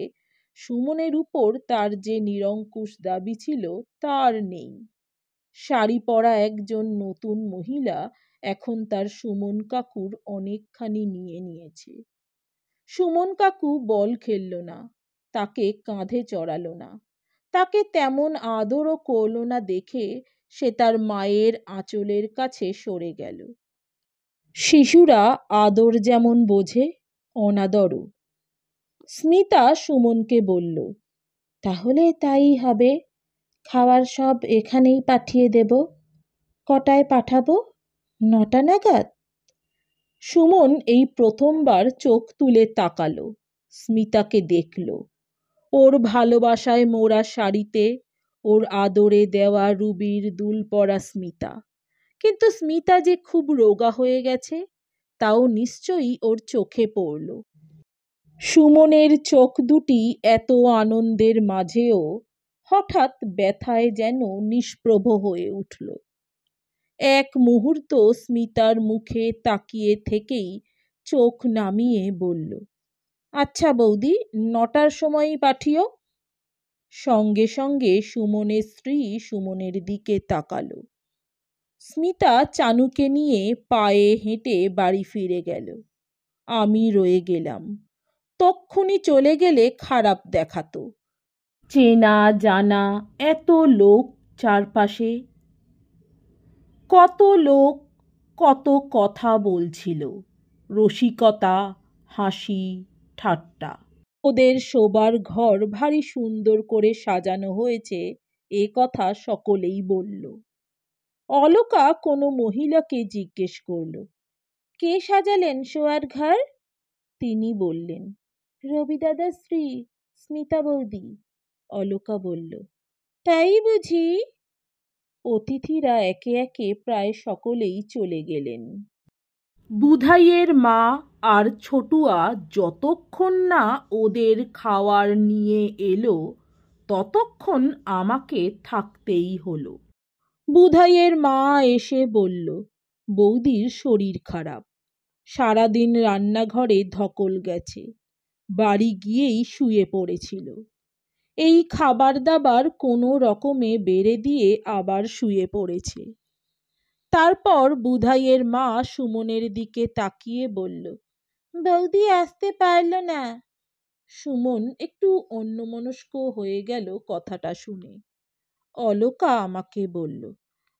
সুমনের উপর তার যে নিরঙ্কুশ দাবি ছিল তার নেই। শাড়ি পরা একজন নতুন মহিলা এখন তার সুমন কাকুর অনেকখানি নিয়ে নিয়েছে। সুমন কাকু বল খেলল না, তাকে কাঁধে চড়ালো না, তাকে তেমন আদরও করল না দেখে সে তার মায়ের আঁচলের কাছে সরে গেল। শিশুরা আদর যেমন বোঝে, অনাদরও। স্মিতা সুমনকে বলল, তাহলে তাই হবে, খাওয়ার সব এখানেই পাঠিয়ে দেব। কটায় পাঠাবো? 9টা নাগাদ? সুমন এই প্রথমবার চোখ তুলে তাকালো, স্মিতাকে দেখল। ওর ভালোবাসায় মোড়া শাড়িতে, ওর আদরে দেওয়া রুবির দুল পরা স্মিতা। কিন্তু স্মিতা যে খুব রোগা হয়ে গেছে তাও নিশ্চয়ই ওর চোখে পড়ল। সুমনের চোখ দুটি এত আনন্দের মাঝেও হঠাৎ ব্যথায় যেন নিষ্প্রভ হয়ে উঠল। এক মুহূর্ত স্মিতার মুখে তাকিয়ে থেকেই চোখ নামিয়ে বলল, আচ্ছা বৌদি, 9টার সময়ই পাঠিও। সঙ্গে সঙ্গে সুমনের স্ত্রী সুমনের দিকে তাকালো। স্মিতা চানুকে নিয়ে পায়ে হেঁটে বাড়ি ফিরে গেল। আমি রয়ে গেলাম। তক্ষুনি চলে গেলে খারাপ দেখাতো। চেনা জানা এত লোক চারপাশে, কত লোক কত কথা বলছিল, রসিকতা, হাসি, ঠাট্টা। ওদের শোবার ঘর ভারী সুন্দর করে সাজানো হয়েছে, এ কথা সকলেই বলল। অলোকা কোনো মহিলাকে জিজ্ঞেস করল, কে সাজালেন শোয়ার ঘর? তিনি বললেন, রবি দাদার স্ত্রী স্মিতা বৌদি। অলোকা বলল, তাই বুঝি? অতিথিরা একে একে প্রায় সকলেই চলে গেলেন। বুধাইয়ের মা আর ছোটুয়া যতক্ষণ না ওদের খাওয়ার নিয়ে এলো ততক্ষণ আমাকে থাকতেই হলো। বুধাইয়ের মা এসে বলল, বৌদির শরীর খারাপ, সারাদিন রান্নাঘরে ধকল গেছে, বাড়ি গিয়েই শুয়ে পড়েছিল। এই খাবার দাবার কোনো রকমে বেড়ে দিয়ে আবার শুয়ে পড়েছে। তারপর বুধাইয়ের মা সুমনের দিকে তাকিয়ে বলল, বৌদি আসতে পারল না। সুমন একটু অন্যমনস্ক হয়ে গেল কথাটা শুনে। অলোকা আমাকে বলল,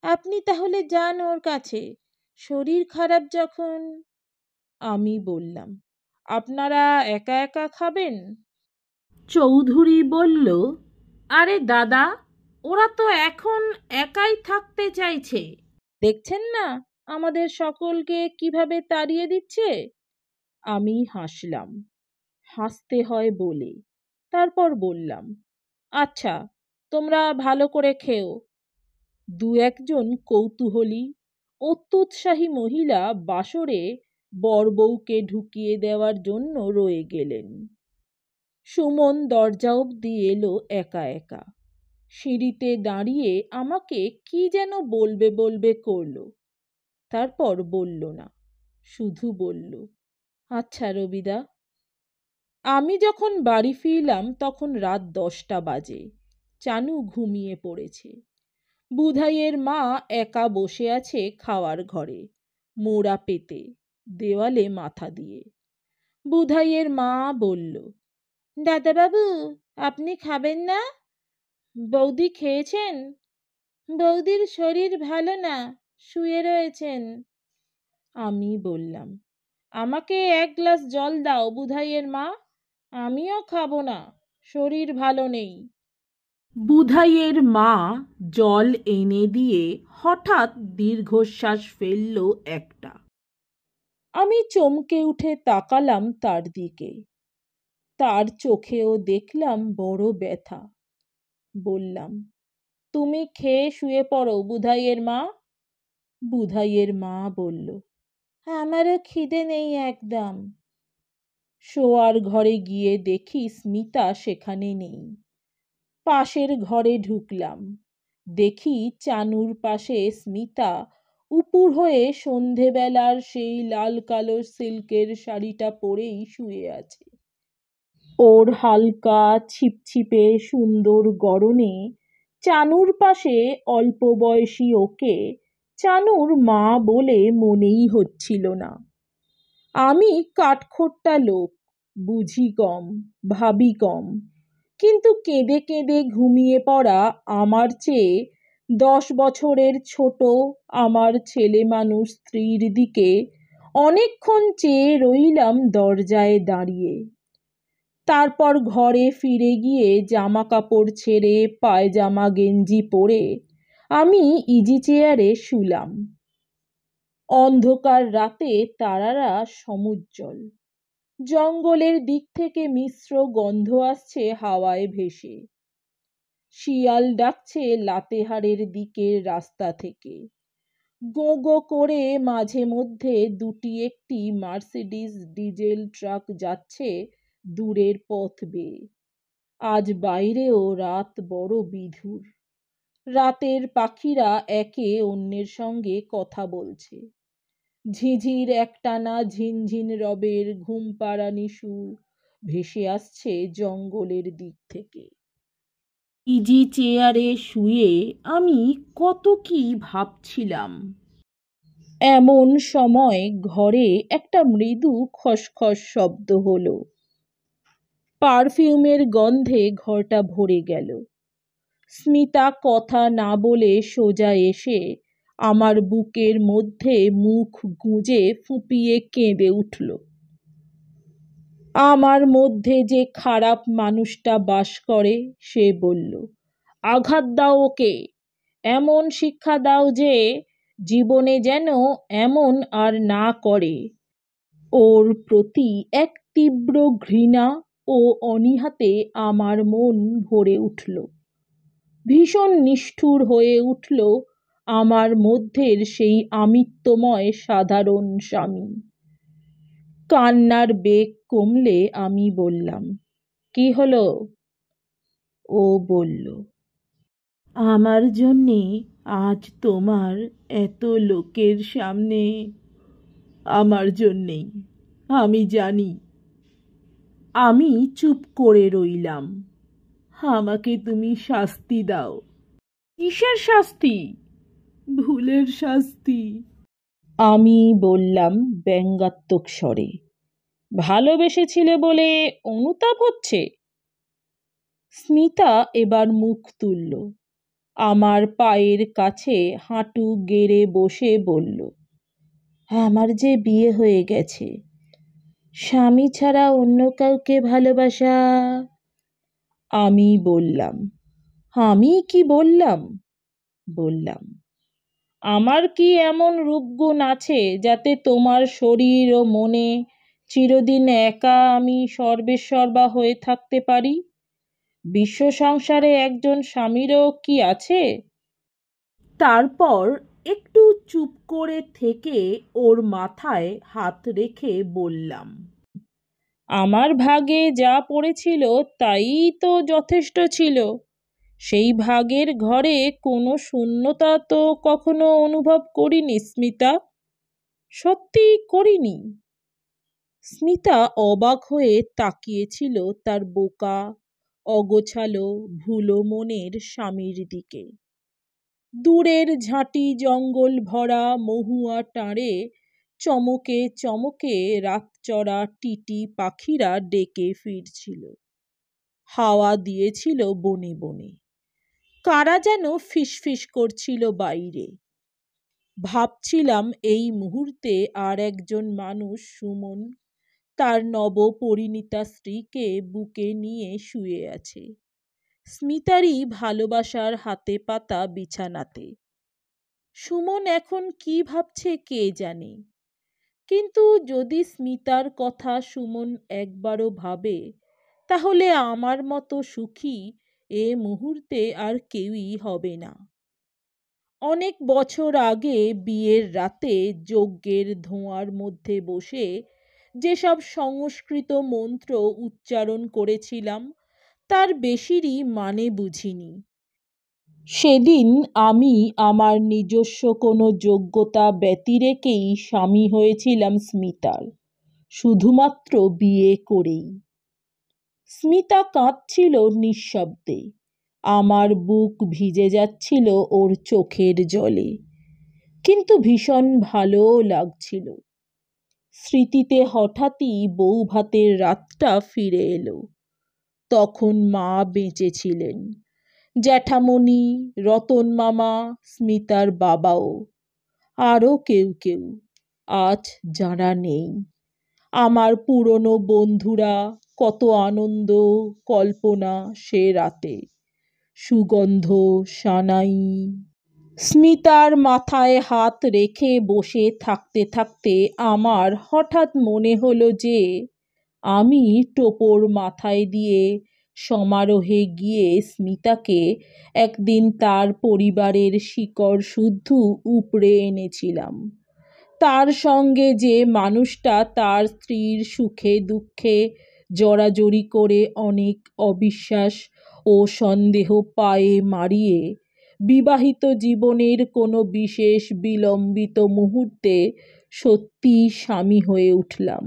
আপনি তাহলে যান ওর কাছে, শরীর খারাপ যখন। আমি বললাম, আপনারা একা একা খাবেন? চৌধুরী বলল, আরে দাদা, ওরা তো এখন একাই থাকতে চাইছে, দেখছেন না আমাদের সকলকে কিভাবে তাড়িয়ে দিচ্ছে। আমি হাসলাম, হাসতে হয় বলে। তারপর বললাম, আচ্ছা তোমরা ভালো করে খেও। দু একজন কৌতূহলী অত্যুৎসাহী মহিলা বাসরে বর বউকে ঢুকিয়ে দেওয়ার জন্য রয়ে গেলেন। সুমন দরজা অবধি এলো একা একা। সিঁড়িতে দাঁড়িয়ে আমাকে কি যেন বলবে বলবে করলো, তারপর বলল না, শুধু বলল, আচ্ছা রবিদা। আমি যখন বাড়ি ফিরলাম তখন রাত 10টা বাজে। চানু ঘুমিয়ে পড়েছে। বুধাইয়ের মা একা বসে আছে খাওয়ার ঘরে, মোড়া পেতে, দেওয়ালে মাথা দিয়ে। বুধাইয়ের মা বলল, দাদাবাবু, আপনি খাবেন না? বৌদি খেয়েছেন? বৌদির শরীর ভালো না, শুয়ে রয়েছেন। আমি বললাম, আমাকে 1 গ্লাস জল দাও বুধাইয়ের মা, আমিও খাবো না, শরীর ভালো নেই। বুধাইয়ের মা জল এনে দিয়ে হঠাৎ দীর্ঘশ্বাস ফেলল একটা। আমি চমকে উঠে তাকালাম তার দিকে। তার চোখেও দেখলাম বড় ব্যথা। বললাম, তুমি খেয়ে শুয়ে পড়ো বুধাইয়ের মা। বুধাইয়ের মা বলল, আমারও খিদে নেই একদম। শোয়ার ঘরে গিয়ে দেখি স্মিতা সেখানে নেই। পাশের ঘরে ঢুকলাম, দেখি চানুর পাশে স্মিতা উপুর হয়ে সন্ধেবেলার সেই লাল কালো সিল্কের শাড়িটা পরেই শুয়ে আছে। ওর হালকা ছিপছিপে সুন্দর গড়নে চানুর পাশে অল্প বয়সী ওকে চানুর মা বলে মনেই হচ্ছিল না। আমি কাঠখোট্টা লোক, বুঝি কম, ভাবি কম, কিন্তু কেঁদে কেঁদে ঘুমিয়ে পড়া আমার চেয়ে 10 বছরের ছোট আমার ছেলে মানুষ স্ত্রীর দিকে অনেকক্ষণ চেয়ে রইলাম দরজায় দাঁড়িয়ে। তারপর ঘরে ফিরে গিয়ে জামা কাপড় ছেড়ে পায়জামা গেঞ্জি পরে আমি ইজি চেয়ারে শুলাম। অন্ধকার রাতে তারারা সমুজ্জ্বল। জঙ্গলের দিক থেকে মিশ্র গন্ধ আসছে হাওয়ায় ভেসে। শিয়াল ডাকছে লাতেহারের দিকের রাস্তা থেকে। গো গো করে মাঝে মধ্যে দুটি একটি মার্সিডিজ ডিজেল ট্রাক যাচ্ছে দূরের পথ বেয়ে। আজ বাইরেও রাত বড় বিধুর। রাতের পাখিরা একে অন্যের সঙ্গে কথা বলছে। ঝিঝির একটানা ঝিনঝিন রবের ঘুমপাড়ানি সুর ভেসে আসছে জঙ্গলের দিক থেকে। ইজি চেয়ারে শুয়ে আমি কত কি ভাবছিলাম। এমন সময় ঘরে একটা মৃদু খসখস শব্দ হলো। পারফিউমের গন্ধে ঘরটা ভরে গেল। স্মিতা কথা না বলে সোজা এসে আমার বুকের মধ্যে মুখ গুঁজে ফুঁপিয়ে কেঁদে উঠল। আমার মধ্যে যে খারাপ মানুষটা বাস করে সে বলল, আঘাত দাও ওকে, এমন শিক্ষা দাও যে জীবনে যেন এমন আর না করে। ওর প্রতি এক তীব্র ঘৃণা ও অনীহাতে আমার মন ভরে উঠল। ভীষণ নিষ্ঠুর হয়ে উঠল আমার মধ্যের সেই আমিত্বময় সাধারণ স্বামী। কান্নার বেগ কমলে আমি বললাম, কি হলো? ও বলল, আমার জন্যে আজ তোমার এত লোকের সামনে। আমার জন্যেই, আমি জানি। আমি চুপ করে রইলাম। আমাকে তুমি শাস্তি দাও। কিসের শাস্তি? ভুলের শাস্তি। আমি বললাম ব্যঙ্গাত্মক স্বরে, ভালোবেসেছিলে বলে অনুতাপ হচ্ছে? স্মিতা এবার মুখ তুলল, আমার পায়ের কাছে হাঁটু গেড়ে বসে বলল, আমার যে বিয়ে হয়ে গেছে, স্বামী ছাড়া অন্য কাউকে ভালোবাসা। আমি বললাম, আমি কি বললাম? বললাম, আমার কি এমন রূপগুণ আছে যাতে তোমার শরীর ও মনে চিরদিন একা আমি সর্বেসর্বা হয়ে থাকতে পারি? বিশ্ব সংসারে একজন স্বামীরও কি আছে? তারপর একটু চুপ করে থেকে ওর মাথায় হাত রেখে বললাম, আমার ভাগে যা পড়েছিল তাই তো যথেষ্ট ছিল। সেই ভাগের ঘরে কোনো শূন্যতা তো কখনো অনুভব করিনি স্মিতা, সত্যি করিনি। স্মিতা অবাক হয়ে তাকিয়েছিল তার বোকা অগোছালো ভুলো মনের স্বামীর দিকে। দূরের ঝাঁটি জঙ্গল ভরা মহুয়া টাঁড়ে চমকে চমকে রাতচরা টিটি পাখিরা ডেকে ফিরছিল। হাওয়া দিয়েছিল বনে বনে। কারা যেন ফিসফিস করছিল বাইরে। ভাবছিলাম এই মুহূর্তে আর একজন মানুষ সুমন তার নবপরিণীতা স্ত্রীকে বুকে নিয়ে শুয়ে আছে স্মিতারই ভালোবাসার হাতে পাতা বিছানাতে। সুমন এখন কি ভাবছে কে জানে, কিন্তু যদি স্মিতার কথা সুমন একবারও ভাবে, তাহলে আমার মতো সুখী এ মুহূর্তে আর কেউই হবে না। অনেক বছর আগে বিয়ের রাতে যজ্ঞের ধোঁয়ার মধ্যে বসে যেসব সংস্কৃত মন্ত্র উচ্চারণ করেছিলাম, তার বেশিরই মানে বুঝিনি। সেদিন আমি আমার নিজস্ব কোনো যোগ্যতা ব্যতিরেকেই স্বামী হয়েছিলাম স্মিতার, শুধুমাত্র বিয়ে করেই। স্মিতা কাঁদছিল নিঃশব্দে, আমার বুক ভিজে যাচ্ছিল ওর চোখের জলে, কিন্তু ভীষণ ভালোও লাগছিল। স্মৃতিতে হঠাৎই বউ ভাতের রাতটা ফিরে এলো। তখন মা বেঁচে ছিলেন, জ্যাঠামণি, রতন মামা, স্মিতার বাবাও, আরও কেউ কেউ আজ যারা নেই। আমার পুরনো বন্ধুরা, কত আনন্দ, কল্পনা সে রাতে, সুগন্ধ, সানাই। স্মিতার মাথায় হাত রেখে বসে থাকতে থাকতে আমার হঠাৎ মনে হলো যে আমি টোপর মাথায় দিয়ে সমারোহে গিয়ে স্মিতাকে একদিন তার পরিবারের শিকড় শুদ্ধ উপড়ে এনেছিলাম। তার সঙ্গে যে মানুষটা তার স্ত্রীর সুখে দুঃখে জড়াজড়ি করে অনেক অবিশ্বাস ও সন্দেহ পায়ে মারিয়ে বিবাহিত জীবনের কোনো বিশেষ বিলম্বিত মুহূর্তে সত্যি স্বামী হয়ে উঠলাম,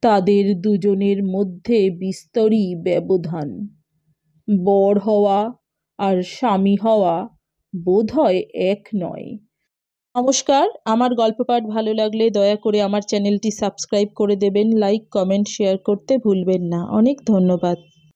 তাদের দুজনের মধ্যে বিস্তরই ব্যবধান। বর হওয়া আর স্বামী হওয়া বোধহয় এক নয়। নমস্কার, আমার গল্প পাঠ ভালো লাগলে দয়া করে আমার চ্যানেলটি সাবস্ক্রাইব করে দেবেন, লাইক, কমেন্ট, শেয়ার করতে ভুলবেন না। অনেক ধন্যবাদ।